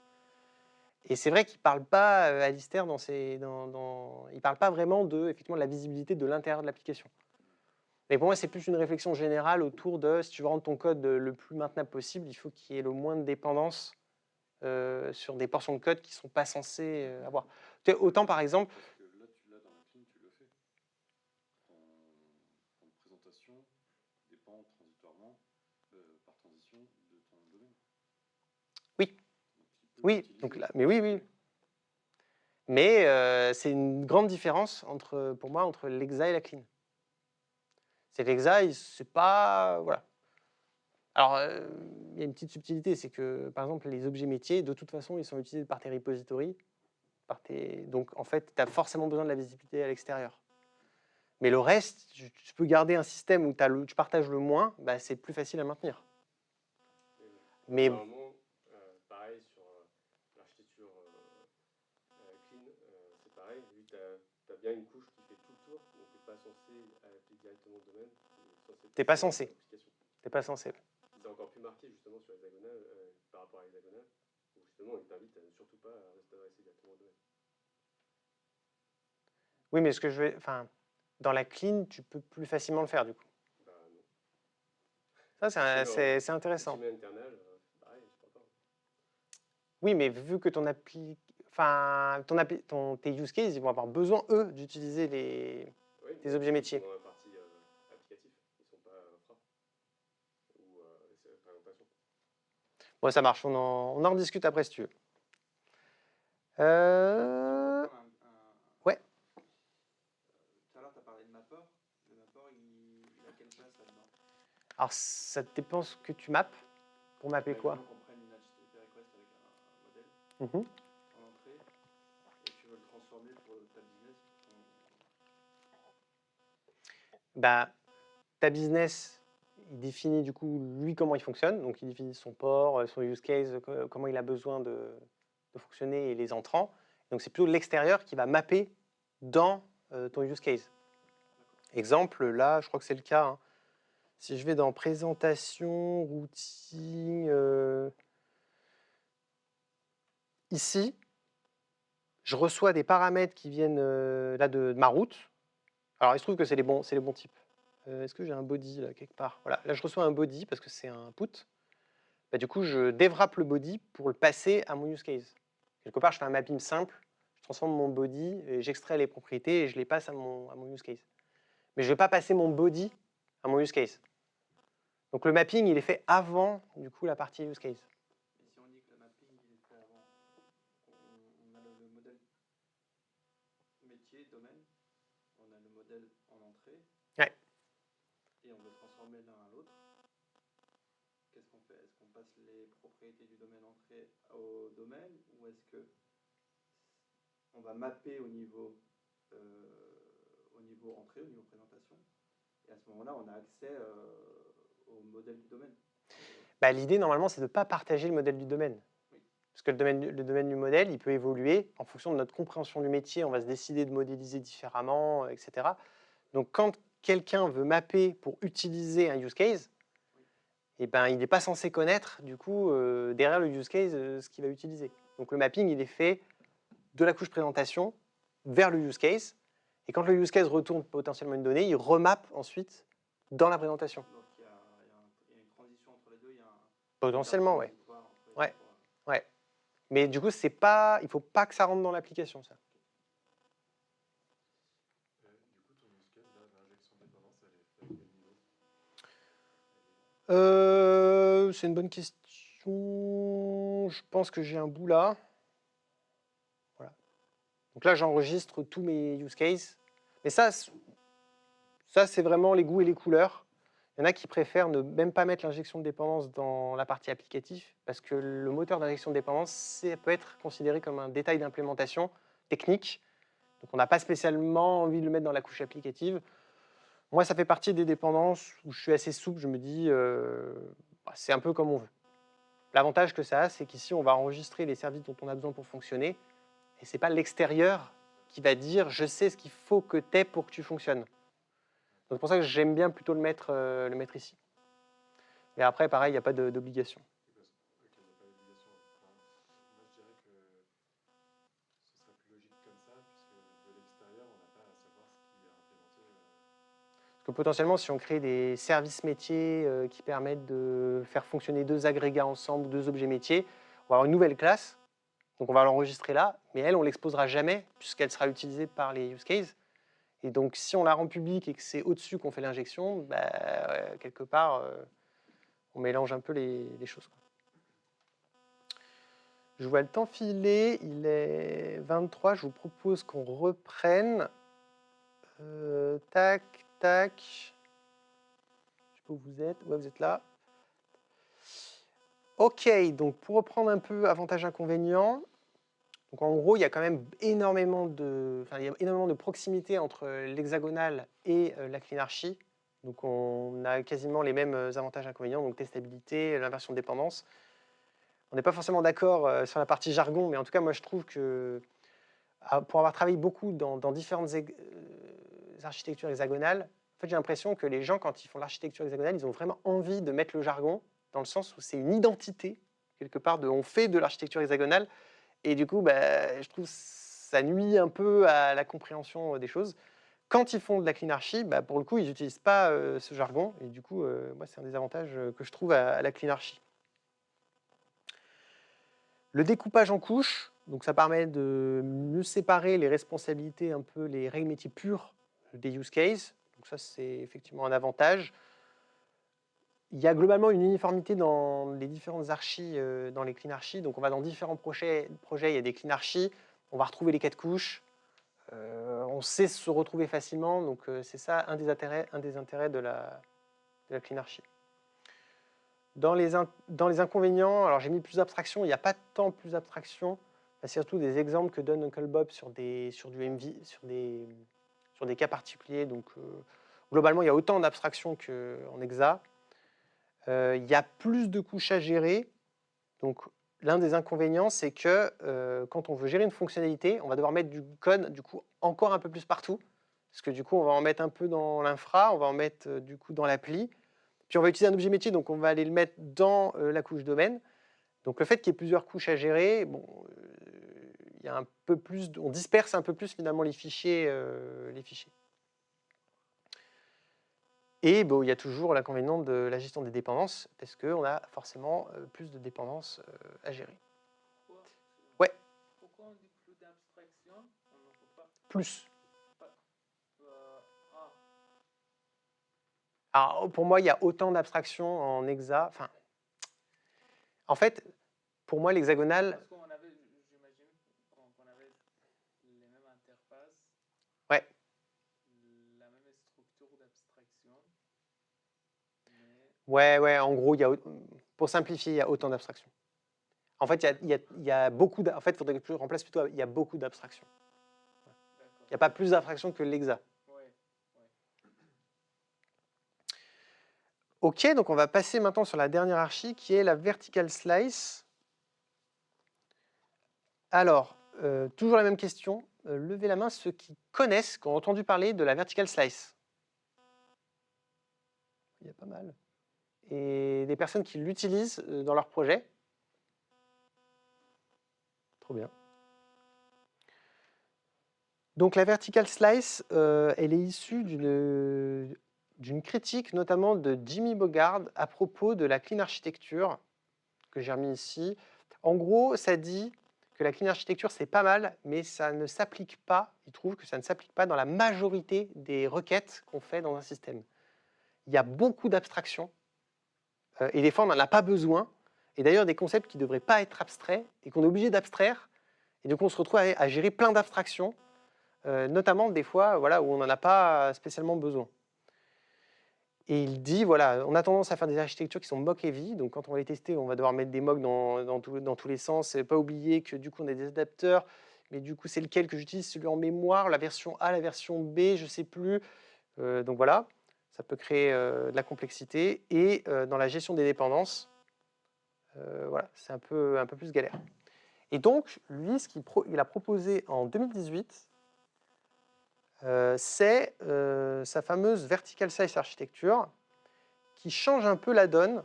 Et c'est vrai qu'il ne parle pas, Alistair, il ne parle pas vraiment effectivement, de la visibilité de l'intérieur de l'application. Mais pour moi, c'est plus une réflexion générale autour de, si tu veux rendre ton code le plus maintenable possible, il faut qu'il y ait le moins de dépendance sur des portions de code qui ne sont pas censées avoir. Autant, par exemple, Parce que là, dans la clean, tu le fais. Ton présentation dépend transitoirement, par transition, de ton domaine. Oui. Donc, il peut oui, l'utiliser. donc là, mais oui. Mais c'est une grande différence pour moi entre l'exa et la clean. C'est l'exa, c'est pas... Voilà. Alors, il y a une petite subtilité, c'est que, par exemple, les objets métiers, de toute façon, ils sont utilisés par tes repositories. Donc, en fait, tu as forcément besoin de la visibilité à l'extérieur. Mais le reste, tu peux garder un système où tu partages le moins, bah, c'est plus facile à maintenir. Mais Normalement, pareil sur l'architecture clean, c'est pareil. Vu que tu as bien une couche qui fait tout le tour, donc tu n'es pas censé appliquer directement au domaine. T'es pas censé. T'es pas censé. C'est encore plus marqué justement sur Hexagonal par rapport à Hexagonal, où justement il t'invite à ne surtout pas s'adresser directement au domaine. Oui, mais dans la clean, tu peux plus facilement le faire du coup. Bah non. Ça, c'est intéressant. Si tu mets internal, pareil, je crois pas. Oui, mais vu que tes use cases, ils vont avoir besoin, eux, d'utiliser tes objets métiers. Dans la partie applicative, ils ne sont pas infra. Ou c'est la présentation. Bon, ça marche, on en rediscute après si tu veux. Ouais. Tout à l'heure, tu as parlé de Mapper. Le Mapper, il a quelle place là-dedans? Alors, ça dépend ce que tu mappes. Pour mapper quoi? Imaginons qu'on prenne une HTTP request avec un modèle en entrée et tu veux le transformer pour ta business. Bah, ta business, il définit du coup, lui, comment il fonctionne. Donc, il définit son port, son use case, comment il a besoin de fonctionner et les entrants. Donc, c'est plutôt l'extérieur qui va mapper dans ton use case. Exemple, là, je crois que c'est le cas. Hein. Si je vais dans présentation, routing, ici, je reçois des paramètres qui viennent là de ma route. Alors, il se trouve que c'est les bons types. Est-ce que j'ai un body là quelque part? Voilà, là je reçois un body parce que c'est un put. Bah, du coup, je devwrap le body pour le passer à mon use case. Quelque part, je fais un mapping simple, je transforme mon body, et j'extrais les propriétés et je les passe à mon use case. Mais je ne vais pas passer mon body à mon use case. Donc le mapping, il est fait avant du coup la partie use case. Et si on dit que le mapping il est fait avant, on a le modèle métier, domaine, on a le modèle en entrée, Ouais. et on veut transformer l'un à l'autre. Qu'est-ce qu'on fait? Est-ce qu'on passe les propriétés du domaine entrée au domaine, ou est-ce que on va mapper au niveau entrée, au niveau présentation, et à ce moment-là, on a accès au modèle du domaine? Bah, l'idée, normalement, c'est de ne pas partager le modèle du domaine. Oui. Parce que le domaine du modèle, il peut évoluer en fonction de notre compréhension du métier. On va se décider de modéliser différemment, etc. Donc, quand quelqu'un veut mapper pour utiliser un use case, eh ben, il n'est pas censé connaître, du coup, derrière le use case, ce qu'il va utiliser. Donc, le mapping, il est fait de la couche présentation vers le use case. Et quand le use case retourne potentiellement une donnée, il remappe ensuite dans la présentation. Donc, il y a une transition entre les deux, il y a un... Potentiellement, ouais. Ouais. Ouais. Mais du coup, il ne faut pas que ça rentre dans l'application, ça. Du coup, ton use case, là, l'injection de dépendance, elle est faite à quel niveau? C'est une bonne question. Je pense que j'ai un bout là. Voilà. Donc là, j'enregistre tous mes use cases. Mais ça c'est vraiment les goûts et les couleurs. Il y en a qui préfèrent ne même pas mettre l'injection de dépendance dans la partie applicative parce que le moteur d'injection de dépendance, ça peut être considéré comme un détail d'implémentation technique. Donc on n'a pas spécialement envie de le mettre dans la couche applicative. Moi, ça fait partie des dépendances où je suis assez souple. Je me dis, c'est un peu comme on veut. L'avantage que ça a, c'est qu'ici, on va enregistrer les services dont on a besoin pour fonctionner. Et ce n'est pas l'extérieur qui va dire « je sais ce qu'il faut que tu aies pour que tu fonctionnes ». Donc c'est pour ça que j'aime bien plutôt le mettre ici. Et après, pareil, il n'y a pas d'obligation. Ok, il n'y a pas d'obligation. Enfin, moi, je dirais que que potentiellement, si on crée des services métiers qui permettent de faire fonctionner 2 agrégats ensemble, 2 objets métiers, on va avoir une nouvelle classe. Donc on va l'enregistrer là, mais elle, on ne l'exposera jamais puisqu'elle sera utilisée par les use cases. Et donc si on la rend publique et que c'est au-dessus qu'on fait l'injection, quelque part, on mélange un peu les choses, quoi. Je vois le temps filer, il est 23, je vous propose qu'on reprenne. Tac, tac. Je sais pas où vous êtes. Ouais, vous êtes là. Ok, donc pour reprendre un peu avantages-inconvénients, donc en gros, il y a quand même énormément de proximité entre l'hexagonal et la cleanarchy. Donc on a quasiment les mêmes avantages-inconvénients, donc testabilité, l'inversion de dépendance. On n'est pas forcément d'accord sur la partie jargon, mais en tout cas, moi je trouve que pour avoir travaillé beaucoup dans différentes architectures hexagonales, en fait, j'ai l'impression que les gens, quand ils font l'architecture hexagonale, ils ont vraiment envie de mettre le jargon, dans le sens où c'est une identité, quelque part, on fait de l'architecture hexagonale, et du coup, je trouve que ça nuit un peu à la compréhension des choses. Quand ils font de la cleanarchy, pour le coup, ils n'utilisent pas ce jargon, et du coup, moi, c'est un des avantages que je trouve à la cleanarchy. Le découpage en couches, donc ça permet de mieux séparer les responsabilités, un peu les règles métiers pures des use cases. Donc ça, c'est effectivement un avantage. Il y a globalement une uniformité dans les différentes archis, dans les cleanarchies. Donc on va dans différents projets, il y a des cleanarchies, on va retrouver les 4 couches, on sait se retrouver facilement. Donc c'est ça un des intérêts de la cleanarchy. Dans les inconvénients, alors j'ai mis plus d'abstraction, il n'y a pas tant plus d'abstraction, c'est surtout des exemples que donne Uncle Bob sur du MV, sur des cas particuliers. Donc globalement, il y a autant d'abstraction qu'en hexa. Il y a plus de couches à gérer. Donc l'un des inconvénients, c'est que quand on veut gérer une fonctionnalité, on va devoir mettre du code du coup encore un peu plus partout, parce que du coup, on va en mettre un peu dans l'infra, on va en mettre du coup dans l'appli. Puis on va utiliser un objet métier, donc on va aller le mettre dans la couche domaine. Donc le fait qu'il y ait plusieurs couches à gérer, il y a un peu plus, on disperse un peu plus finalement les fichiers. Et il y a toujours l'inconvénient de la gestion des dépendances, parce qu'on a forcément plus de dépendances à gérer. Ouais. Pourquoi on dit plus d'abstraction? On ne peut pas. Plus. Ah, Alors pour moi, il y a autant d'abstractions en hexa. Enfin, en fait, pour moi, l'hexagonal. parce qu'on avait, j'imagine, qu'on avait les mêmes interfaces, Ouais. la même structure d'abstraction. Ouais, en gros, pour simplifier, il y a autant d'abstractions. En fait, il y a beaucoup en fait, il faudrait que tu remplaces plutôt, il y a beaucoup d'abstractions. Il n'y a pas plus d'abstractions que l'hexa. Ouais. Ok, donc on va passer maintenant sur la dernière archi qui est la vertical slice. Alors, toujours la même question. Levez la main ceux qui connaissent, qui ont entendu parler de la vertical slice. Il y a pas mal. Et des personnes qui l'utilisent dans leur projet. Trop bien. Donc la vertical slice, elle est issue d'une critique notamment de Jimmy Bogard à propos de la clean architecture que j'ai remis ici. En gros, ça dit que la clean architecture c'est pas mal, mais ça ne s'applique pas. Il trouve que ça ne s'applique pas dans la majorité des requêtes qu'on fait dans un système. Il y a beaucoup d'abstractions et des fois on n'en a pas besoin. Et d'ailleurs des concepts qui ne devraient pas être abstraits et qu'on est obligé d'abstraire. Et donc on se retrouve à gérer plein d'abstractions. Notamment des fois où on n'en a pas spécialement besoin. Et il dit, on a tendance à faire des architectures qui sont mock heavy, donc quand on va les tester, on va devoir mettre des mocks dans tous les sens, et pas oublier que du coup on a des adapteurs, mais du coup c'est lequel que j'utilise, celui en mémoire, la version A, la version B, je ne sais plus. Donc voilà, ça peut créer de la complexité, et dans la gestion des dépendances, c'est un peu plus galère. Et donc, lui, ce qu'il a proposé en 2018, c'est sa fameuse vertical slice architecture qui change un peu la donne,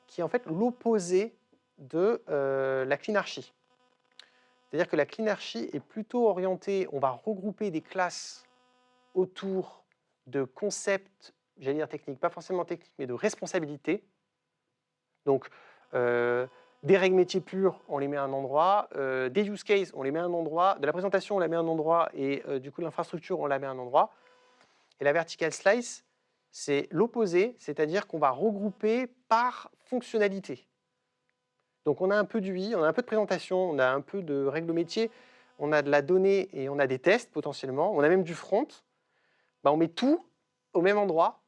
qui est en fait l'opposé de la cleanarchy. C'est-à-dire que la cleanarchy est plutôt orientée, on va regrouper des classes autour de concepts j'allais dire technique, pas forcément technique, mais de responsabilité. Donc, des règles métiers pures, on les met à un endroit, des use cases, on les met à un endroit, de la présentation, on la met à un endroit, et du coup, l'infrastructure, on la met à un endroit. Et la vertical slice, c'est l'opposé, c'est-à-dire qu'on va regrouper par fonctionnalité. Donc, on a un peu d'UI, on a un peu de présentation, on a un peu de règles métiers, on a de la donnée et on a des tests potentiellement, on a même du front. Ben, on met tout au même endroit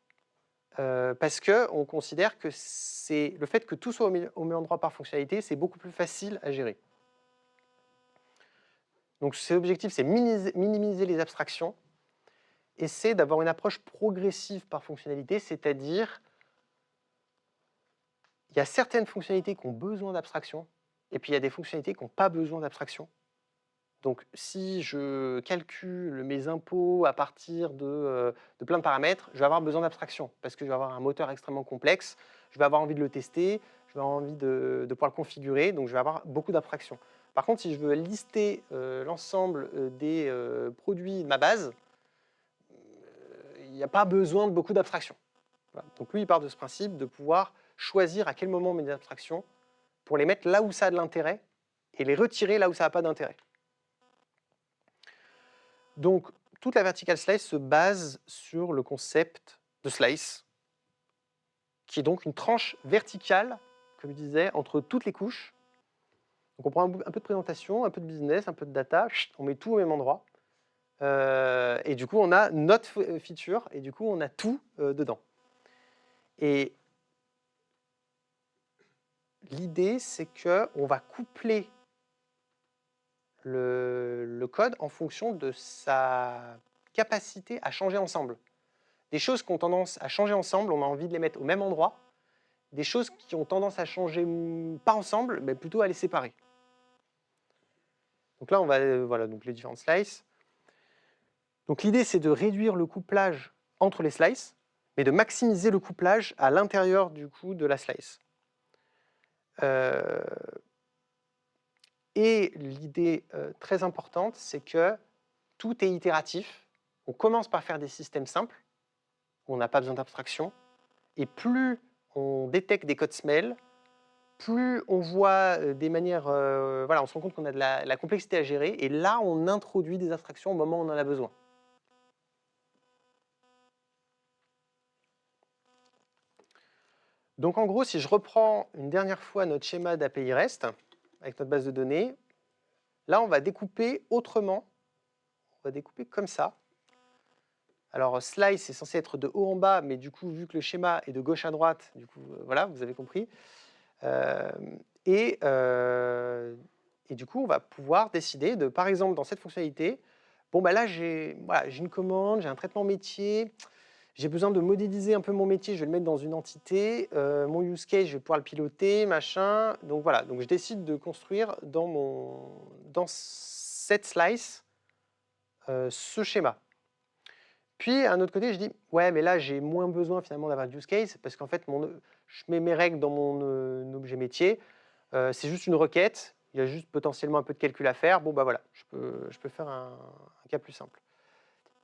parce qu'on considère que c'est le fait que tout soit au même endroit par fonctionnalité, c'est beaucoup plus facile à gérer. Donc, l'objectif, c'est minimiser les abstractions et c'est d'avoir une approche progressive par fonctionnalité, c'est-à-dire il y a certaines fonctionnalités qui ont besoin d'abstraction et puis il y a des fonctionnalités qui n'ont pas besoin d'abstraction. Donc, si je calcule mes impôts à partir de plein de paramètres, je vais avoir besoin d'abstraction parce que je vais avoir un moteur extrêmement complexe, je vais avoir envie de le tester, je vais avoir envie de pouvoir le configurer, donc je vais avoir beaucoup d'abstraction. Par contre, si je veux lister l'ensemble des produits de ma base, il n'y a pas besoin de beaucoup d'abstraction. Voilà. Donc lui, il part de ce principe de pouvoir choisir à quel moment on met des abstractions pour les mettre là où ça a de l'intérêt et les retirer là où ça n'a pas d'intérêt. Donc, toute la vertical slice se base sur le concept de slice, qui est donc une tranche verticale, comme je disais, entre toutes les couches. Donc, on prend un peu de présentation, un peu de business, un peu de data, on met tout au même endroit. Et du coup, on a notre feature, et du coup, on a tout dedans. Et l'idée, c'est qu'on va coupler le code en fonction de sa capacité à changer ensemble. Des choses qui ont tendance à changer ensemble, on a envie de les mettre au même endroit. Des choses qui ont tendance à changer pas ensemble, mais plutôt à les séparer. Donc là, on va voilà donc les différentes slices. Donc l'idée, c'est de réduire le couplage entre les slices, mais de maximiser le couplage à l'intérieur du coup de la slice. Et l'idée très importante, c'est que tout est itératif. On commence par faire des systèmes simples, où on n'a pas besoin d'abstraction, et plus on détecte des codes SML, plus on voit des manières... voilà, on se rend compte qu'on a de la complexité à gérer, et là, on introduit des abstractions au moment où on en a besoin. Donc en gros, si je reprends une dernière fois notre schéma d'API REST, avec notre base de données, là, on va découper autrement. On va découper comme ça. Alors, slice est censé être de haut en bas, mais du coup, vu que le schéma est de gauche à droite, du coup, voilà, vous avez compris. Et du coup, on va pouvoir décider de, par exemple, dans cette fonctionnalité, bon, bah là, j'ai une commande, j'ai un traitement métier, j'ai besoin de modéliser un peu mon métier, je vais le mettre dans une entité, mon use case, je vais pouvoir le piloter, machin. Donc voilà, donc je décide de construire dans cette slice ce schéma. Puis, à un autre côté, je dis, ouais, mais là, j'ai moins besoin finalement d'avoir de use case, parce qu'en fait, je mets mes règles dans mon objet métier, c'est juste une requête, il y a juste potentiellement un peu de calcul à faire, bon, bah voilà, je peux faire un cas plus simple.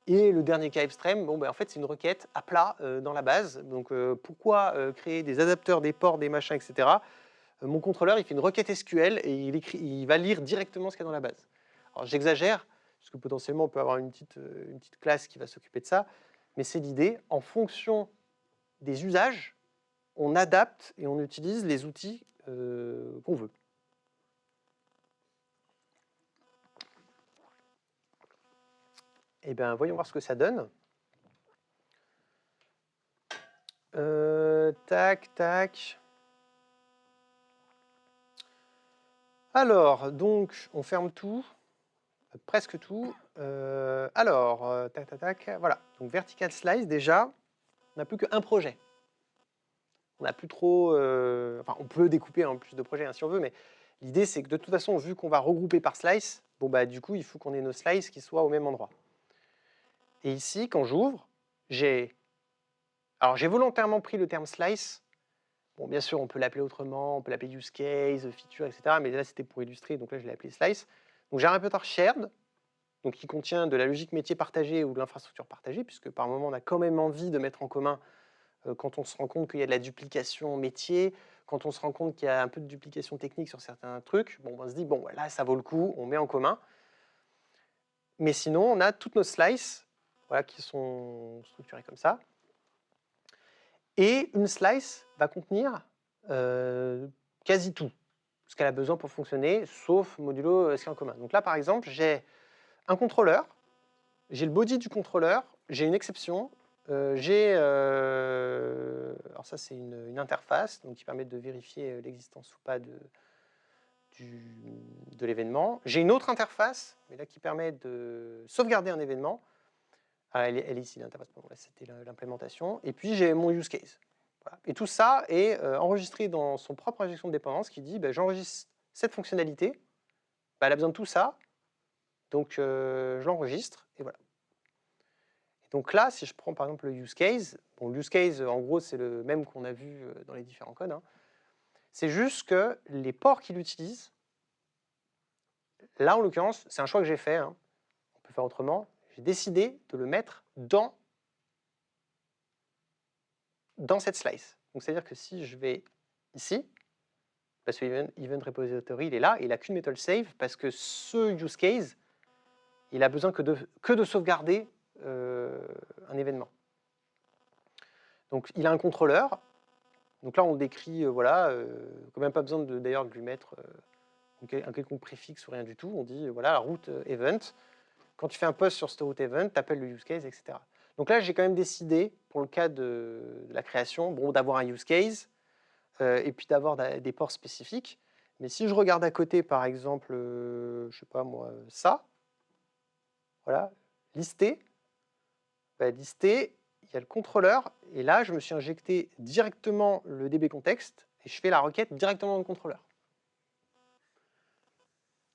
Et le dernier cas extrême, bon, bah, en fait, c'est une requête à plat dans la base, donc pourquoi créer des adapteurs, des ports, des machins, etc. Mon contrôleur, il fait une requête SQL et il va lire directement ce qu'il y a dans la base. Alors, j'exagère, parce que potentiellement, on peut avoir une petite classe qui va s'occuper de ça, mais c'est l'idée. En fonction des usages, on adapte et on utilise les outils qu'on veut. Eh bien, voyons voir ce que ça donne. Tac, tac. Alors, donc, on ferme tout. Presque tout. Tac, tac, tac. Voilà. Donc, vertical slice, déjà, on n'a plus qu'un projet. On n'a plus trop... enfin, on peut découper en plus de projets hein, si on veut, mais l'idée, c'est que de toute façon, vu qu'on va regrouper par slice, bon, bah, du coup, il faut qu'on ait nos slices qui soient au même endroit. Et ici, quand j'ouvre, j'ai volontairement pris le terme slice. Bon, bien sûr, on peut l'appeler autrement, on peut l'appeler use case, feature, etc. Mais là, c'était pour illustrer, donc là, je l'ai appelé slice. Donc, j'ai un répertoire shared donc qui contient de la logique métier partagée ou de l'infrastructure partagée, puisque par moment on a quand même envie de mettre en commun quand on se rend compte qu'il y a de la duplication métier, quand on se rend compte qu'il y a un peu de duplication technique sur certains trucs, bon, on se dit, bon, là, ça vaut le coup, on met en commun. Mais sinon, on a toutes nos slices voilà, qui sont structurées comme ça. Et une slice va contenir quasi tout ce qu'elle a besoin pour fonctionner, sauf modulo ce qui est en commun. Donc là, par exemple, j'ai un contrôleur, j'ai le body du contrôleur, j'ai une exception, alors ça c'est une interface donc qui permet de vérifier l'existence ou pas de l'événement. J'ai une autre interface, mais là qui permet de sauvegarder un événement. Ah, elle est ici l'interface, c'était l'implémentation. Et puis j'ai mon use case. Voilà. Et tout ça est enregistré dans son propre injection de dépendance qui dit j'enregistre cette fonctionnalité, elle a besoin de tout ça, donc je l'enregistre et voilà. Donc là, si je prends par exemple le use case, bon, le use case, en gros, c'est le même qu'on a vu dans les différents codes. Hein. C'est juste que les ports qu'il utilise, là, en l'occurrence, c'est un choix que j'ai fait. Hein. On peut faire autrement. J'ai décidé de le mettre dans cette slice. Donc, c'est-à-dire que si je vais ici, parce que event repository, il est là, il n'a qu'une méthode save, parce que ce use case, il a besoin que de sauvegarder un événement. Donc, il a un contrôleur. Donc là, on décrit, voilà, quand même pas besoin d'ailleurs de lui mettre un quelconque préfixe ou rien du tout. On dit, voilà, route event. Quand tu fais un post sur cette route event, tu appelles le use case, etc. Donc là, j'ai quand même décidé, pour le cas de la création, bon, d'avoir un use case et puis d'avoir des ports spécifiques. Mais si je regarde à côté, par exemple, je sais pas moi, ça, voilà, lister, lister, il y a le contrôleur, et là, je me suis injecté directement le DB contexte, et je fais la requête directement dans le contrôleur.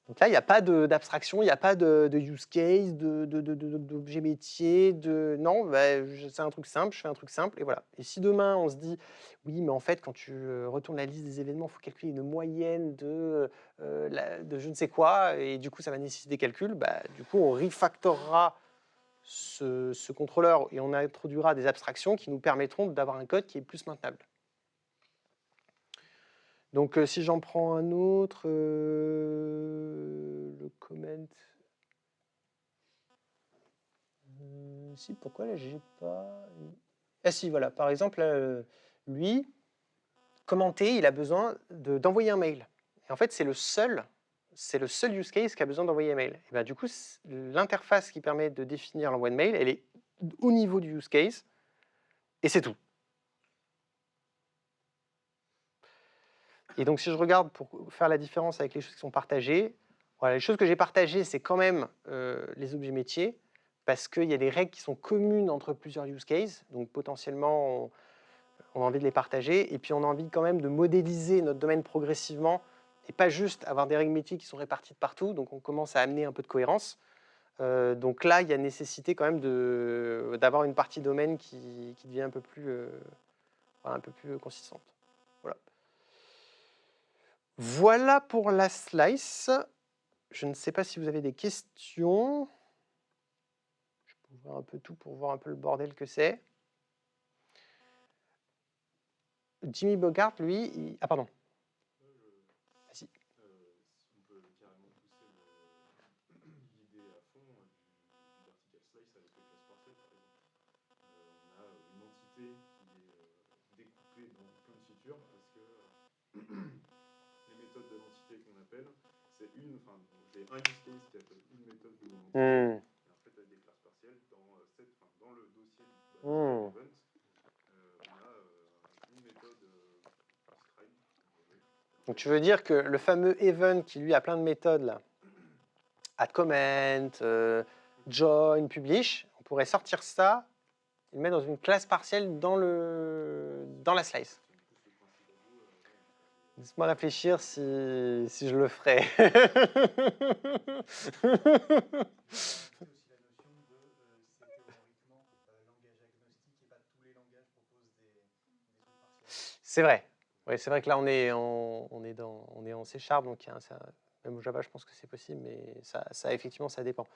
Donc là, il n'y a pas d'abstraction, il n'y a pas de use case, d'objet métier, non, c'est un truc simple, je fais un truc simple, et voilà. Et si demain, on se dit, oui, mais en fait, quand tu retournes la liste des événements, il faut calculer une moyenne de je ne sais quoi, et du coup, ça va nécessiter des calculs, du coup, on refactorera ce contrôleur et on introduira des abstractions qui nous permettront d'avoir un code qui est plus maintenable. Donc si j'en prends un autre, le comment. Si, pourquoi là j'ai pas. Ah si, voilà, par exemple, lui, commenter, il a besoin d'envoyer un mail. Et en fait, c'est le seul use case qui a besoin d'envoyer un mail. Et ben, du coup, l'interface qui permet de définir l'envoi de mail, elle est au niveau du use case, et c'est tout. Et donc, si je regarde pour faire la différence avec les choses qui sont partagées, voilà, les choses que j'ai partagées, c'est quand même les objets métiers, parce qu'il y a des règles qui sont communes entre plusieurs use cases, donc potentiellement, on a envie de les partager, et puis on a envie quand même de modéliser notre domaine progressivement, et pas juste avoir des règles métiers qui sont réparties de partout, donc on commence à amener un peu de cohérence. Donc là, il y a nécessité quand même d'avoir une partie domaine qui devient un peu plus consistante. Voilà pour la slice. Je ne sais pas si vous avez des questions. Je peux ouvrir un peu tout pour voir un peu le bordel que c'est. Jimmy Bogart, lui, ah pardon. Vas-y. Si on peut carrément pousser l'idée à fond du vertical slice avec les classes partielles, par exemple. On a une entité qui est découpée dans plein de features parce que les méthodes de l'entité qu'on appelle, c'est j'ai un use case qui appelle une méthode de mon entité, et en fait avec des classes partielles, dans le dossier event, on a une méthode stripe. Donc tu veux dire que le fameux event qui lui a plein de méthodes là, add comment, join, publish, on pourrait sortir ça et le mettre dans une classe partielle dans la slice. Laisse-moi réfléchir si je le ferais. C'est vrai. Oui, c'est vrai que là on est en C#, donc même au Java, je pense que c'est possible, mais ça effectivement ça dépend.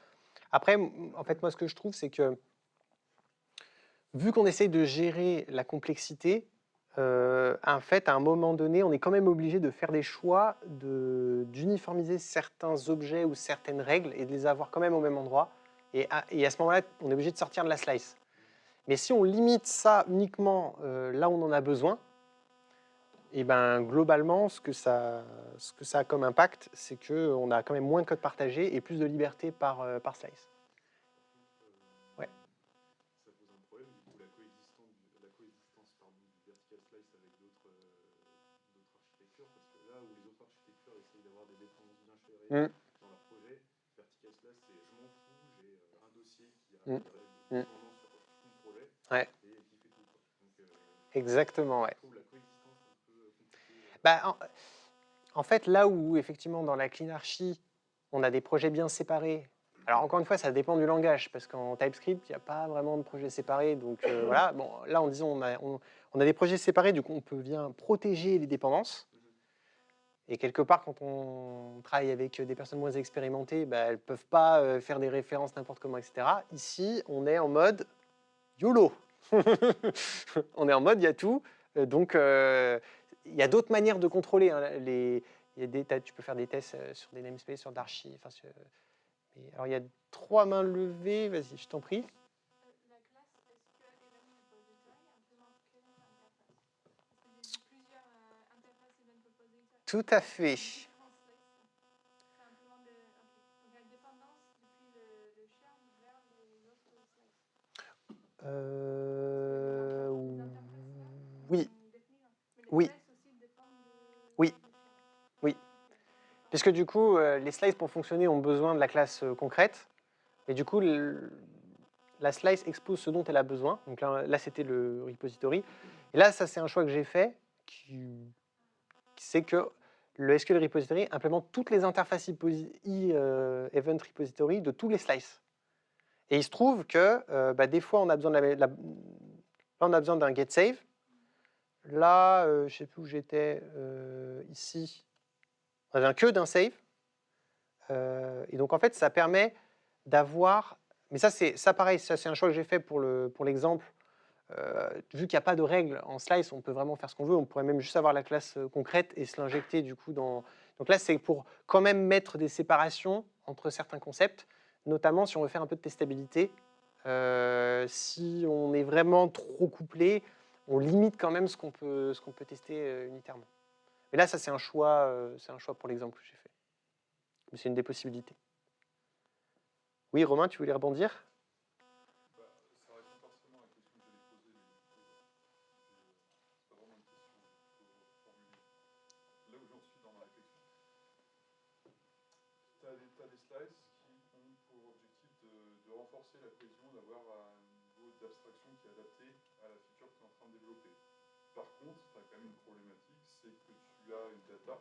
Après, en fait, moi, ce que je trouve, c'est que vu qu'on essaye de gérer la complexité, en fait, à un moment donné, on est quand même obligé de faire des choix, d'uniformiser certains objets ou certaines règles et de les avoir quand même au même endroit. Et à ce moment-là, on est obligé de sortir de la slice. Mais si on limite ça uniquement là où on en a besoin, et ben globalement, ce que ça a comme impact, c'est qu'on a quand même moins de code partagé et plus de liberté par slice. Ouais. Ça pose un problème, du coup, la coexistence pardon, du vertical slice avec d'autres architectures, parce que là où les autres architectures essayent d'avoir des dépendances bien chérées dans leur projet, vertical slice, c'est je m'en fous, j'ai un dossier qui a des dépendances sur tout mon projet Ouais. et qui fait tout. Quoi. Donc, Exactement, ouais. je trouve la coexistence un peu compliquée. Bah, en fait, là où effectivement dans la cleanarchy, on a des projets bien séparés. Alors encore une fois, ça dépend du langage, parce qu'en TypeScript, il n'y a pas vraiment de projets séparés. Donc voilà, bon, là, en disant on a des projets séparés, du coup, on peut bien protéger les dépendances. Et quelque part, quand on travaille avec des personnes moins expérimentées, bah, elles ne peuvent pas faire des références n'importe comment, etc. Ici, on est en mode YOLO. On est en mode, il y a tout. Donc, il y a d'autres manières de contrôler. Hein, tu peux faire des tests sur des namespaces, sur d'archi. Enfin, alors, il y a 3 mains levées. Vas-y, je t'en prie. La classe SQL Event Repository implémente quelle interface? Parce que j'ai vu plusieurs interfaces Event Repository. Tout à fait. Différents slices. Ça implémente ok. Donc il y a une dépendance depuis le share vers les autres slices. Oui. Mais les Oui. slices aussi dépendent de Oui. du share. Oui. Puisque du coup, les slices pour fonctionner ont besoin de la classe concrète. Et du coup, la slice expose ce dont elle a besoin. Donc là c'était le repository. Et là, ça, c'est un choix que j'ai fait, c'est que le SQL repository implémente toutes les interfaces event repository de tous les slices. Et il se trouve que des fois, on a besoin là, on a besoin d'un get save. Là, je ne sais plus où j'étais, ici, on a besoin que d'un save. Et donc, en fait, ça permet d'avoir... Mais ça pareil, ça c'est un choix que j'ai fait pour l'exemple. Vu qu'il n'y a pas de règles en slice, on peut vraiment faire ce qu'on veut. On pourrait même juste avoir la classe concrète et se l'injecter du coup dans... Donc là, c'est pour quand même mettre des séparations entre certains concepts, notamment si on veut faire un peu de testabilité. Si on est vraiment trop couplé, on limite quand même ce qu'on peut tester unitairement. Mais là, ça c'est un choix pour l'exemple que j'ai fait. Mais c'est une des possibilités. Oui, Romain, tu voulais rebondir ? Ça répond partiellement à la question que j'allais poser, mais c'est pas vraiment une question qu'il faut formuler. Là où j'en suis dans ma réflexion, tu as des slices qui ont pour objectif de renforcer la cohésion, d'avoir un niveau d'abstraction qui est adapté à la feature que tu es en train de développer. Par contre, tu as quand même une problématique, c'est que tu as une data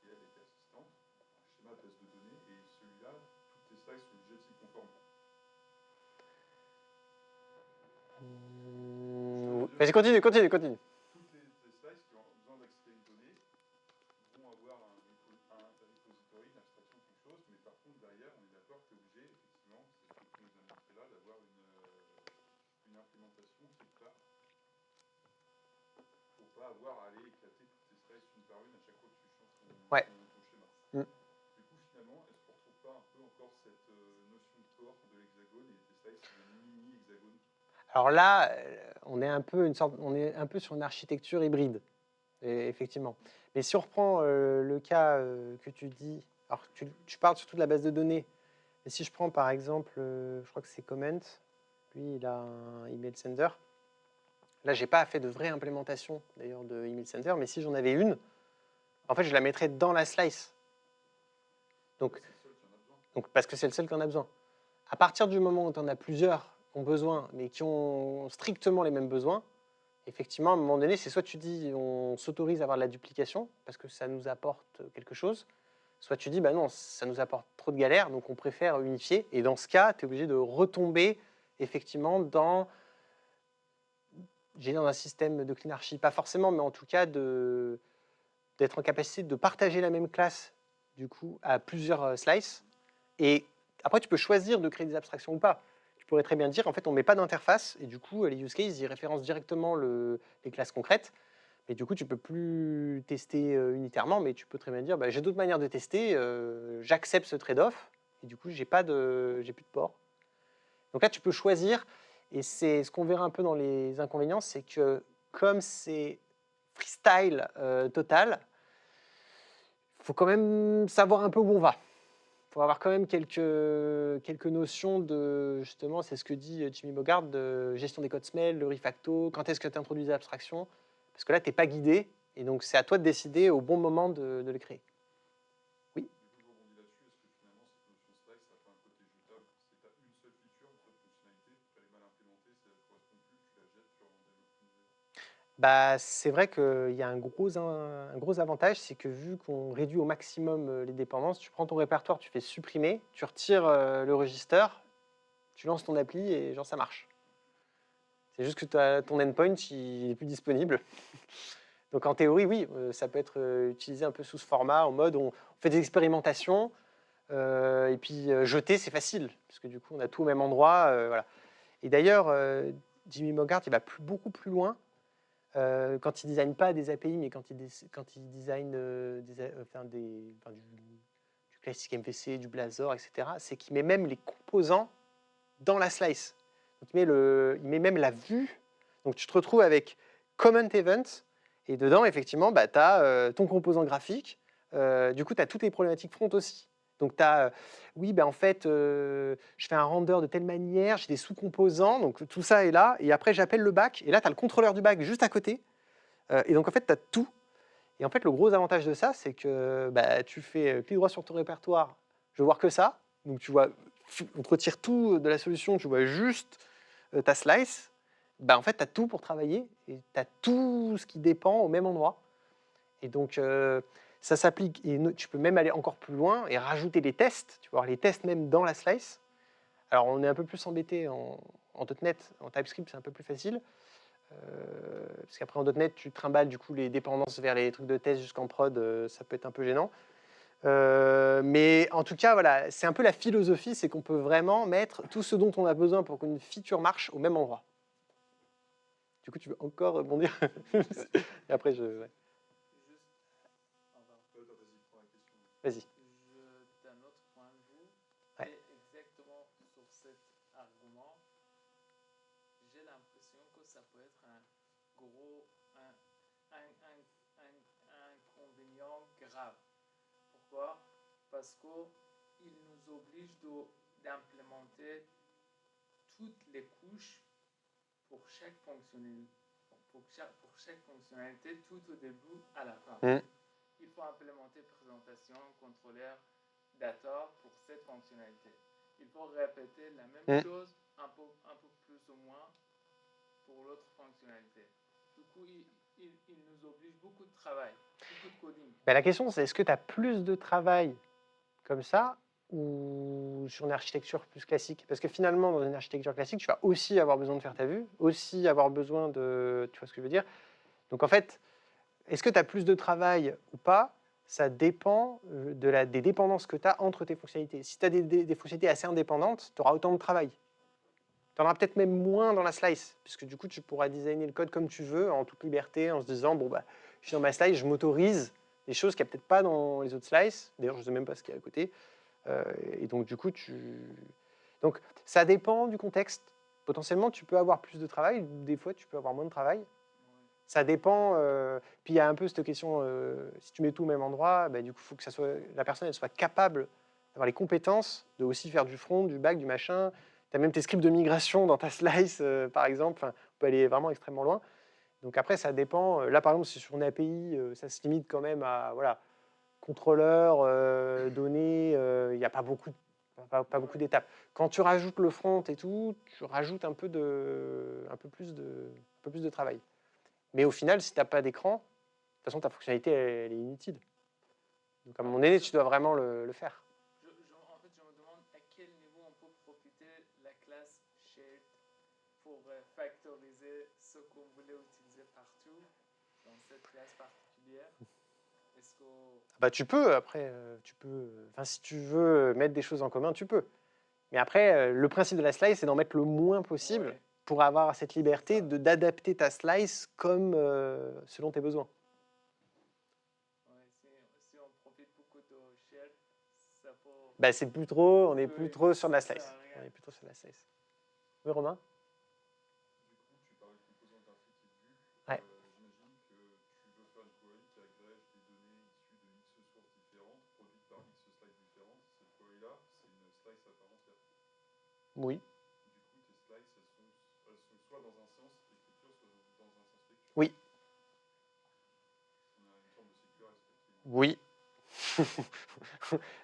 qui elle est persistante, un schéma de base de données, et celui-là, toutes tes slices sont obligés de s'y conformer. Vas-y, continue. Toutes les slices qui ont besoin d'accéder à une donnée vont avoir un repository, une abstraction, quelque chose, mais par contre, derrière, on est d'accord que tu es obligé, effectivement, c'est ce que tu nous as montré là, d'avoir une implémentation qui est là pour pas avoir à aller éclater toutes tes slices une par une à chaque fois que tu changes ton schéma. Du coup, finalement, est-ce qu'on ne retrouve pas un peu encore cette notion de corps de l'hexagone et tes slices sont des mini-hexagones? Alors là, on est un peu sur une architecture hybride, effectivement. Mais si on reprend le cas que tu dis, alors tu parles surtout de la base de données. Et si je prends par exemple, je crois que c'est Comment, lui il a un email sender. Là, j'ai pas fait de vraie implémentation d'ailleurs de email sender, mais si j'en avais une, en fait, je la mettrais dans la slice. Donc parce que c'est le seul qui en a besoin. À partir du moment où tu en as plusieurs qui ont besoin, mais qui ont strictement les mêmes besoins, effectivement, à un moment donné, c'est soit tu dis on s'autorise à avoir de la duplication parce que ça nous apporte quelque chose, soit tu dis bah non, ça nous apporte trop de galères, donc on préfère unifier. Et dans ce cas, tu es obligé de retomber effectivement dans un système de cleanarchy. Pas forcément, mais en tout cas d'être en capacité de partager la même classe du coup à plusieurs slices et Après, tu peux choisir de créer des abstractions ou pas. Tu pourrais très bien dire, en fait, on ne met pas d'interface, et du coup, les use cases, ils référencent directement les classes concrètes. Et du coup, tu peux plus tester unitairement, mais tu peux très bien dire, bah, j'ai d'autres manières de tester, j'accepte ce trade-off, et du coup, j'ai plus de port. Donc là, tu peux choisir, et c'est ce qu'on verra un peu dans les inconvénients, c'est que comme c'est freestyle total, il faut quand même savoir un peu où on va. Il faut avoir quand même quelques notions de, justement, c'est ce que dit Jimmy Bogart, de gestion des codes SMEL, le refacto, quand est-ce que tu introduis des abstractions, parce que là, tu n'es pas guidé, et donc c'est à toi de décider au bon moment de les créer. Oui. Du coup, je rebondis là-dessus. Est-ce que finalement, cette notion slice, ça n'a pas un côté jetable? C'est tu as une seule feature, une seule fonctionnalité, elle est mal implémentée, si elle ne correspond plus, tu la jettes, tu redéveloppes une nouvelle. Bah, c'est vrai qu'il y a un gros avantage, c'est que vu qu'on réduit au maximum les dépendances, tu prends ton répertoire, tu fais supprimer, tu retires le register, tu lances ton appli et genre ça marche. C'est juste que ton endpoint, il n'est plus disponible. Donc en théorie, oui, ça peut être utilisé un peu sous ce format, en mode on fait des expérimentations, et puis jeter, c'est facile, parce que du coup, on a tout au même endroit. Voilà. Et d'ailleurs, Jimmy Bogart, il va beaucoup plus loin. Quand il ne design pas des API, mais quand il design du classique MVC, du Blazor, etc., c'est qu'il met même les composants dans la slice. Donc il met même la vue. Donc tu te retrouves avec Comment Event, et dedans, effectivement, bah, tu as ton composant graphique. Du coup, tu as toutes les problématiques front aussi. Donc tu as, oui, ben en fait, je fais un render de telle manière, j'ai des sous-composants, donc tout ça est là, et après j'appelle le back, et là tu as le contrôleur du back juste à côté, et donc en fait tu as tout. Et en fait, le gros avantage de ça, c'est que bah, tu fais clic droit sur ton répertoire, je veux voir que ça, donc tu vois, on te retire tout de la solution, tu vois juste ta slice, bah, en fait tu as tout pour travailler, et tu as tout ce qui dépend au même endroit. Et donc, ça s'applique, et tu peux même aller encore plus loin et rajouter des tests, tu peux avoir les tests même dans la slice. Alors, on est un peu plus embêté en .NET, en TypeScript, c'est un peu plus facile, parce qu'après en .NET, tu trimbales du coup les dépendances vers les trucs de test jusqu'en prod, ça peut être un peu gênant. Mais en tout cas, voilà, c'est un peu la philosophie, c'est qu'on peut vraiment mettre tout ce dont on a besoin pour qu'une feature marche au même endroit. Du coup, tu veux encore rebondir? Et après, ouais. Juste, enfin, Vas-y, prends la question. Vas-y. d'un autre point de vue, Ouais. et exactement sur cet argument, j'ai l'impression que ça peut être un gros inconvénient grave. Pourquoi? Parce qu'il nous oblige d'implémenter toutes les couches pour chaque fonctionnalité, tout au début à la fin. Il faut implémenter présentation, contrôleur, data pour cette fonctionnalité. Il faut répéter la même chose un peu plus ou moins pour l'autre fonctionnalité. Du coup, il nous oblige beaucoup de travail, beaucoup de coding. Ben, la question, c'est est-ce que tu as plus de travail comme ça ou sur une architecture plus classique? Parce que finalement, dans une architecture classique, tu vas aussi avoir besoin de faire ta vue, aussi avoir besoin de... Tu vois ce que je veux dire? Donc en fait, est-ce que tu as plus de travail ou pas? Ça dépend des dépendances que tu as entre tes fonctionnalités. Si tu as des fonctionnalités assez indépendantes, tu auras autant de travail. Tu en auras peut-être même moins dans la slice, puisque du coup, tu pourras designer le code comme tu veux, en toute liberté, en se disant, bon, bah, je suis dans ma slice, je m'autorise des choses qu'il n'y a peut-être pas dans les autres slices. D'ailleurs, je ne sais même pas ce qu'il y a à côté. Et donc, du coup, Donc, ça dépend du contexte. Potentiellement, tu peux avoir plus de travail, des fois, tu peux avoir moins de travail. Ça dépend. Puis, il y a un peu cette question, si tu mets tout au même endroit, bah, du coup, il faut que la personne elle soit capable d'avoir les compétences de aussi faire du front, du back, du machin. Tu as même tes scripts de migration dans ta slice, par exemple. Enfin, on peut aller vraiment extrêmement loin. Donc après, ça dépend. Là, par exemple, si sur une API, ça se limite quand même à voilà, contrôleur, données. Il n'y a pas beaucoup d'étapes. Quand tu rajoutes le front et tout, tu rajoutes un peu plus de travail. Mais au final, si tu n'as pas d'écran, de toute façon, ta fonctionnalité, elle est inutile. Donc à un moment donné, tu dois vraiment le faire. En fait, je me demande à quel niveau on peut profiter de la classe shared pour factoriser ce qu'on voulait utiliser partout dans cette classe particulière. Est-ce que... Bah, tu peux, après, si tu veux mettre des choses en commun, tu peux. Mais après, le principe de la slice, c'est d'en mettre le moins possible Ouais. pour avoir cette liberté Ça. d'adapter ta slice comme selon tes besoins. Ouais, si on profite beaucoup de shell, ça peut. Bah, c'est plus trop, on est plus Oui, trop sur de la ça sert slice. à rien. On est plutôt sur de la slice. Oui, Romain? Du coup, tu parlais de composants graphiques et de vue. Ouais. J'imagine que tu veux faire une query qui agrège des données issues de X sources différentes, produites par X slices différentes. Cette query-là, c'est une slice à part entière. Oui. Du coup, tes slices, elles sont soit dans un sens écriture, soit dans un sens lecture. Oui. On a une forme de sécurité, effectivement. Oui.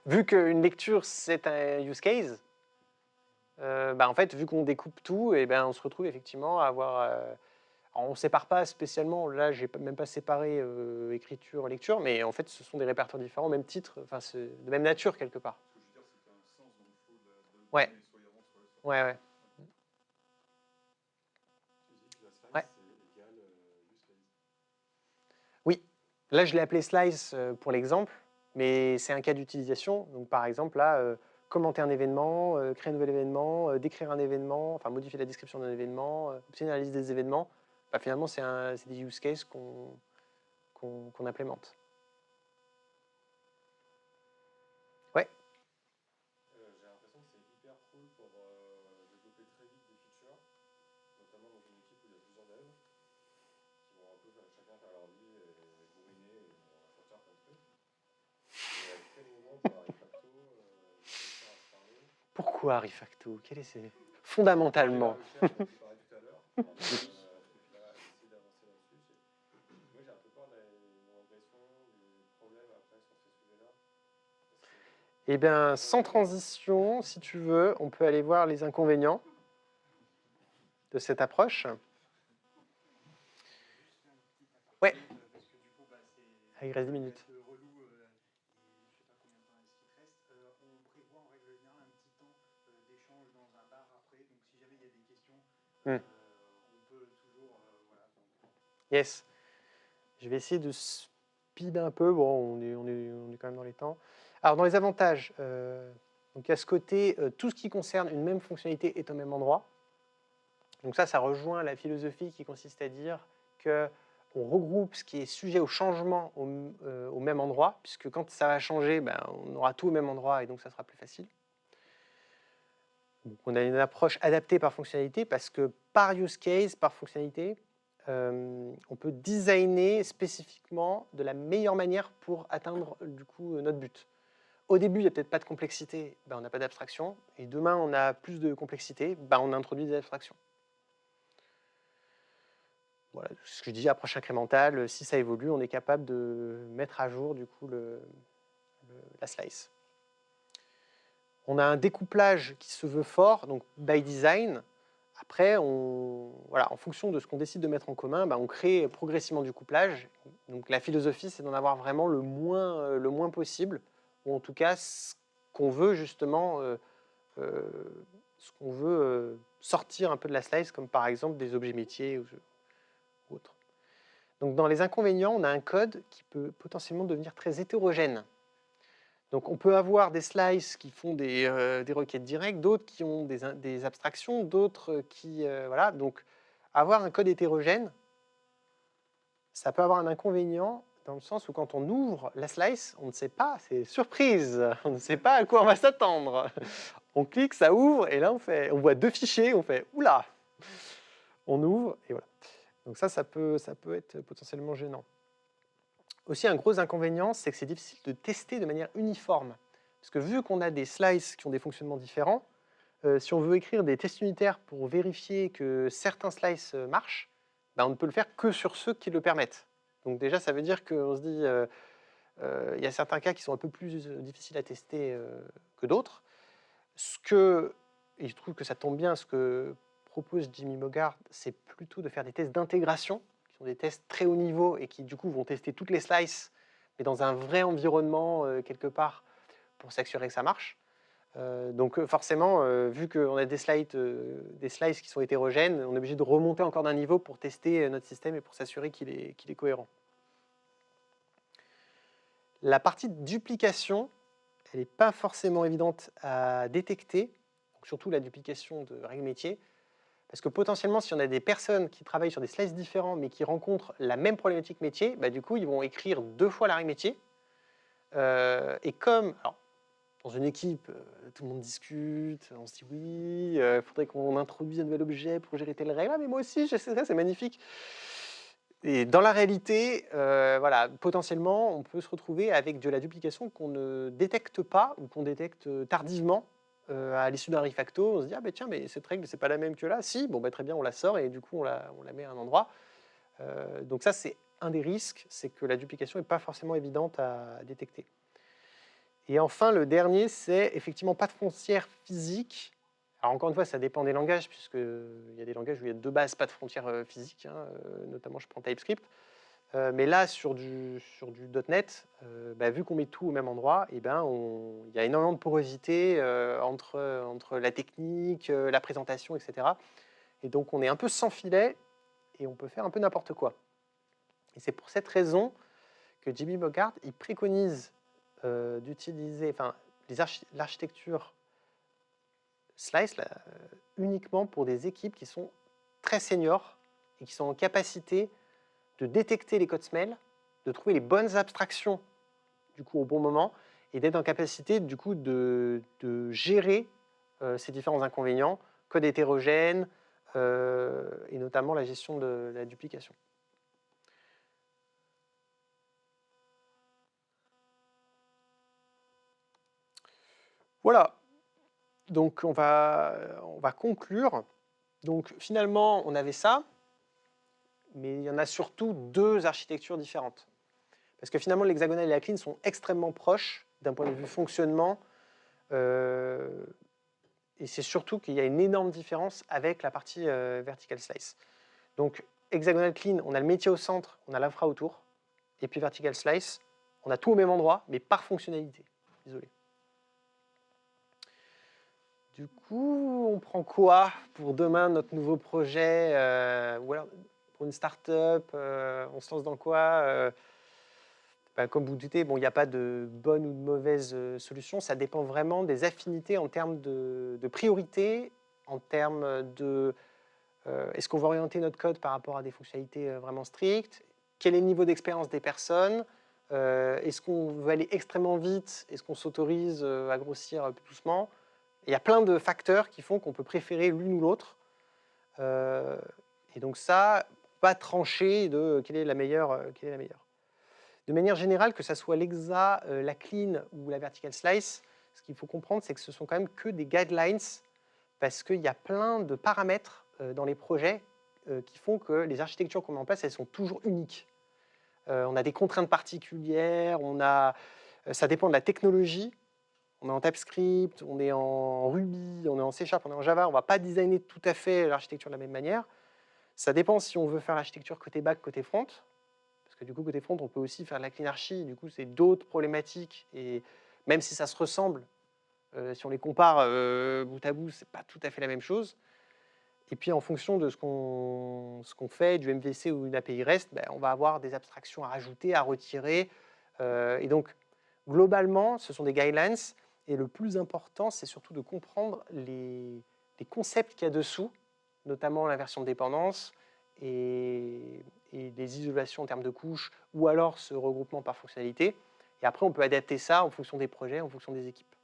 Vu qu'une lecture, c'est un use case, bah, en fait, vu qu'on découpe tout, et ben, on se retrouve effectivement à avoir... alors, on ne sépare pas spécialement, là, j'ai même pas séparé écriture, lecture, mais en fait, ce sont des répertoires différents, même titre, enfin, c'est de même nature quelque part. Ce que je veux dire, c'est qu'il y a un sens dans le flow de la Ouais. donnée, soit il rentre, soit elle sort. Ouais, ouais. Tu dis que la slice, Ouais. c'est égal use case. Oui. Là, je l'ai appelé slice pour l'exemple, mais c'est un cas d'utilisation. Donc, par exemple, là, commenter un événement, créer un nouvel événement, décrire un événement, enfin modifier la description d'un événement, obtenir la liste des événements, bah, finalement, c'est des use cases qu'on implémente. Ouais. J'ai l'impression que c'est hyper cool pour développer très vite des features, notamment dans une équipe où il y a plusieurs devs qui vont un peu chacun faire leur vie et bourriner et on va sortir plein de trucs. Et à quel moment par Refacto, de réussir à se parler. Pourquoi Refacto? Fondamentalement. Michel, dont tu parlais tout à l'heure, et puis là, essayer d'avancer là-dessus. Moi, j'ai un peu peur des régressions, des problèmes après sur ces sujets-là. Eh bien, sans transition, si tu veux, on peut aller voir les inconvénients de cette approche. Ouais. Parce que du coup, Ah, il reste 10 minutes. relou, je sais pas combien de temps est-ce qu'il te reste. On prévoit en règle générale un petit temps d'échange dans un bar après. Donc si jamais il y a des questions, on peut toujours. Voilà. Yes. Je vais essayer de speed un peu. Bon, on est quand même dans les temps. Alors, dans les avantages, donc il y a ce côté, tout ce qui concerne une même fonctionnalité est au même endroit. Donc ça rejoint la philosophie qui consiste à dire qu'on regroupe ce qui est sujet au changement au même endroit, puisque quand ça va changer, ben, on aura tout au même endroit et donc ça sera plus facile. Donc on a une approche adaptée par fonctionnalité, parce que par use case, par fonctionnalité, on peut designer spécifiquement de la meilleure manière pour atteindre du coup notre but. Au début, il n'y a peut-être pas de complexité, ben, on n'a pas d'abstraction. Et demain, on a plus de complexité, ben, on introduit des abstractions. Voilà, ce que je dis, approche incrémentale, si ça évolue, on est capable de mettre à jour du coup la slice. On a un découplage qui se veut fort, donc by design. Après, voilà, en fonction de ce qu'on décide de mettre en commun, ben, on crée progressivement du couplage. Donc la philosophie, c'est d'en avoir vraiment le moins possible, ou en tout cas ce qu'on veut justement, sortir un peu de la slice, comme par exemple des objets métiers ou autres. Donc dans les inconvénients, on a un code qui peut potentiellement devenir très hétérogène. Donc on peut avoir des slices qui font des requêtes directes, d'autres qui ont des abstractions, d'autres qui... voilà, donc avoir un code hétérogène, ça peut avoir un inconvénient dans le sens où quand on ouvre la slice, on ne sait pas, c'est surprise, on ne sait pas à quoi on va s'attendre. On clique, ça ouvre, et là on voit deux fichiers, on fait « oula !» On ouvre, et voilà. Donc ça peut être potentiellement gênant. Aussi, un gros inconvénient, c'est que c'est difficile de tester de manière uniforme. Parce que vu qu'on a des slices qui ont des fonctionnements différents, si on veut écrire des tests unitaires pour vérifier que certains slices marchent, ben on ne peut le faire que sur ceux qui le permettent. Donc déjà, ça veut dire qu'on se dit, il y a certains cas qui sont un peu plus difficiles à tester que d'autres. Et je trouve que ça tombe bien, ce que propose Jimmy Mogart, c'est plutôt de faire des tests d'intégration, qui sont des tests très haut niveau et qui du coup vont tester toutes les slices, mais dans un vrai environnement quelque part, pour s'assurer que ça marche. Donc forcément, vu qu'on a des slices qui sont hétérogènes, on est obligé de remonter encore d'un niveau pour tester notre système et pour s'assurer qu'il est cohérent. La partie de duplication, elle n'est pas forcément évidente à détecter. Donc, surtout la duplication de règles métiers. Parce que potentiellement, si on a des personnes qui travaillent sur des slices différents, mais qui rencontrent la même problématique métier, bah, du coup, ils vont écrire 2 fois la règle métier. Et comme, alors, dans une équipe, tout le monde discute, on se dit oui, il faudrait qu'on introduise un nouvel objet pour gérer telle règle. Ah, mais moi aussi, je sais ça, c'est magnifique. Et dans la réalité, voilà, potentiellement, on peut se retrouver avec de la duplication qu'on ne détecte pas ou qu'on détecte tardivement à l'issue d'un refacto. On se dit, ah ben tiens, mais cette règle, c'est pas la même que là. Si, bon, ben, très bien, on la sort et du coup, on la met à un endroit. Donc ça, c'est un des risques, c'est que la duplication n'est pas forcément évidente à détecter. Et enfin, le dernier, c'est effectivement pas de frontières physiques. Alors encore une fois, ça dépend des langages, puisqu'il y a des langages où il y a de base pas de frontières physiques, hein, notamment je prends TypeScript. Mais là, sur du .NET, bah, vu qu'on met tout au même endroit, il y a énormément de porosité entre la technique, la présentation, etc. Et donc on est un peu sans filet et on peut faire un peu n'importe quoi. Et c'est pour cette raison que J.B. Bogart il préconise d'utiliser l'architecture Slice uniquement pour des équipes qui sont très seniors et qui sont en capacité de détecter les codes SMEL, de trouver les bonnes abstractions du coup au bon moment et d'être en capacité du coup de gérer ces différents inconvénients, code hétérogène et notamment la gestion de la duplication. Voilà, donc on va conclure. Donc finalement, on avait ça, mais il y en a surtout 2 architectures différentes. Parce que finalement, l'hexagonal et la clean sont extrêmement proches d'un point de vue fonctionnement. Et c'est surtout qu'il y a une énorme différence avec la partie vertical slice. Donc, hexagonal clean, on a le métier au centre, on a l'infra autour. Et puis vertical slice, on a tout au même endroit, mais par fonctionnalité. Désolé. Du coup, on prend quoi pour demain notre nouveau projet ou alors pour une start-up, on se lance dans quoi comme vous doutez, bon, il n'y a pas de bonne ou de mauvaise solution. Ça dépend vraiment des affinités en termes de priorité, en termes de est-ce qu'on va orienter notre code par rapport à des fonctionnalités vraiment strictes, quel est le niveau d'expérience des personnes, est-ce qu'on veut aller extrêmement vite, est-ce qu'on s'autorise à grossir plus doucement. Il y a plein de facteurs qui font qu'on peut préférer l'une ou l'autre. Et donc ça, pas trancher de quelle est la meilleure. De manière générale, que ce soit l'hexa, la clean ou la vertical slice, ce qu'il faut comprendre, c'est que ce sont quand même que des guidelines parce qu'il y a plein de paramètres dans les projets qui font que les architectures qu'on met en place, elles sont toujours uniques. On a des contraintes particulières, ça dépend de la technologie. On est en TypeScript, on est en Ruby, on est en C#, on est en Java. On ne va pas designer tout à fait l'architecture de la même manière. Ça dépend si on veut faire l'architecture côté back, côté front. Parce que du coup, côté front, on peut aussi faire de la clean archi. Du coup, c'est d'autres problématiques. Et même si ça se ressemble, si on les compare bout à bout, c'est pas tout à fait la même chose. Et puis, en fonction de ce qu'on fait, du MVC ou une API REST, on va avoir des abstractions à rajouter, à retirer. Et donc, globalement, ce sont des guidelines. Et le plus important, c'est surtout de comprendre les concepts qu'il y a dessous, notamment l'inversion de dépendance et les isolations en termes de couches, ou alors ce regroupement par fonctionnalité. Et après, on peut adapter ça en fonction des projets, en fonction des équipes.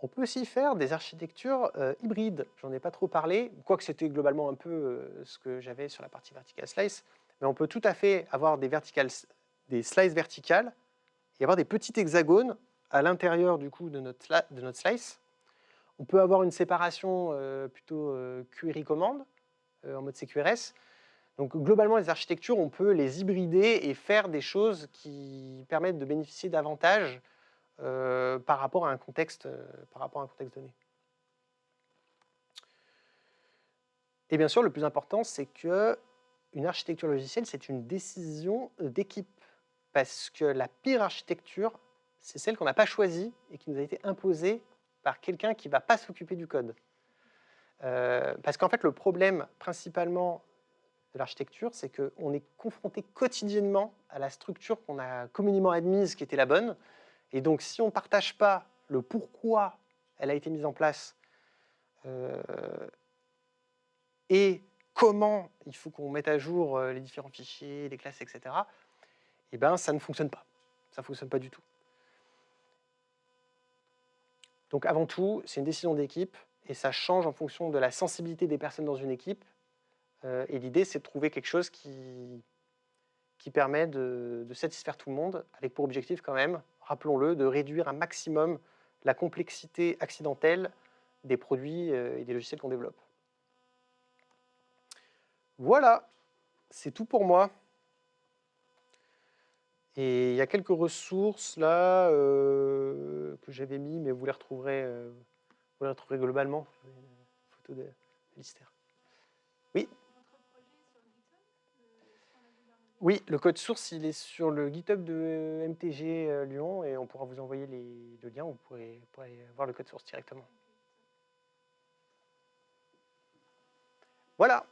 On peut aussi faire des architectures hybrides. J'en ai pas trop parlé, quoique c'était globalement un peu ce que j'avais sur la partie vertical slice. Mais on peut tout à fait avoir des slices verticales et avoir des petits hexagones à l'intérieur du coup de notre slice. On peut avoir une séparation plutôt query command en mode CQRS. Donc globalement, les architectures, on peut les hybrider et faire des choses qui permettent de bénéficier davantage par rapport à un contexte donné. Et bien sûr, le plus important, c'est qu'une architecture logicielle, c'est une décision d'équipe. Parce que la pire architecture, c'est celle qu'on n'a pas choisie et qui nous a été imposée par quelqu'un qui ne va pas s'occuper du code. Parce qu'en fait, le problème principalement de l'architecture, c'est qu'on est confronté quotidiennement à la structure qu'on a communément admise qui était la bonne. Et donc, si on ne partage pas le pourquoi elle a été mise en place et comment il faut qu'on mette à jour les différents fichiers, les classes, etc., eh ben, ça ne fonctionne pas. Ça ne fonctionne pas du tout. Donc avant tout, c'est une décision d'équipe et ça change en fonction de la sensibilité des personnes dans une équipe. Et l'idée, c'est de trouver quelque chose qui permet de satisfaire tout le monde, avec pour objectif quand même, rappelons-le, de réduire un maximum la complexité accidentelle des produits et des logiciels qu'on développe. Voilà, c'est tout pour moi. Et il y a quelques ressources là que j'avais mis, mais vous les retrouverez globalement. Une photo d'Alistair. Oui. Votre projet est sur GitHub, ce qu'on a vu dans le vidéo. Oui, le code source, il est sur le GitHub de MTG Lyon et on pourra vous envoyer le lien, vous pourrez aller voir le code source directement. Voilà.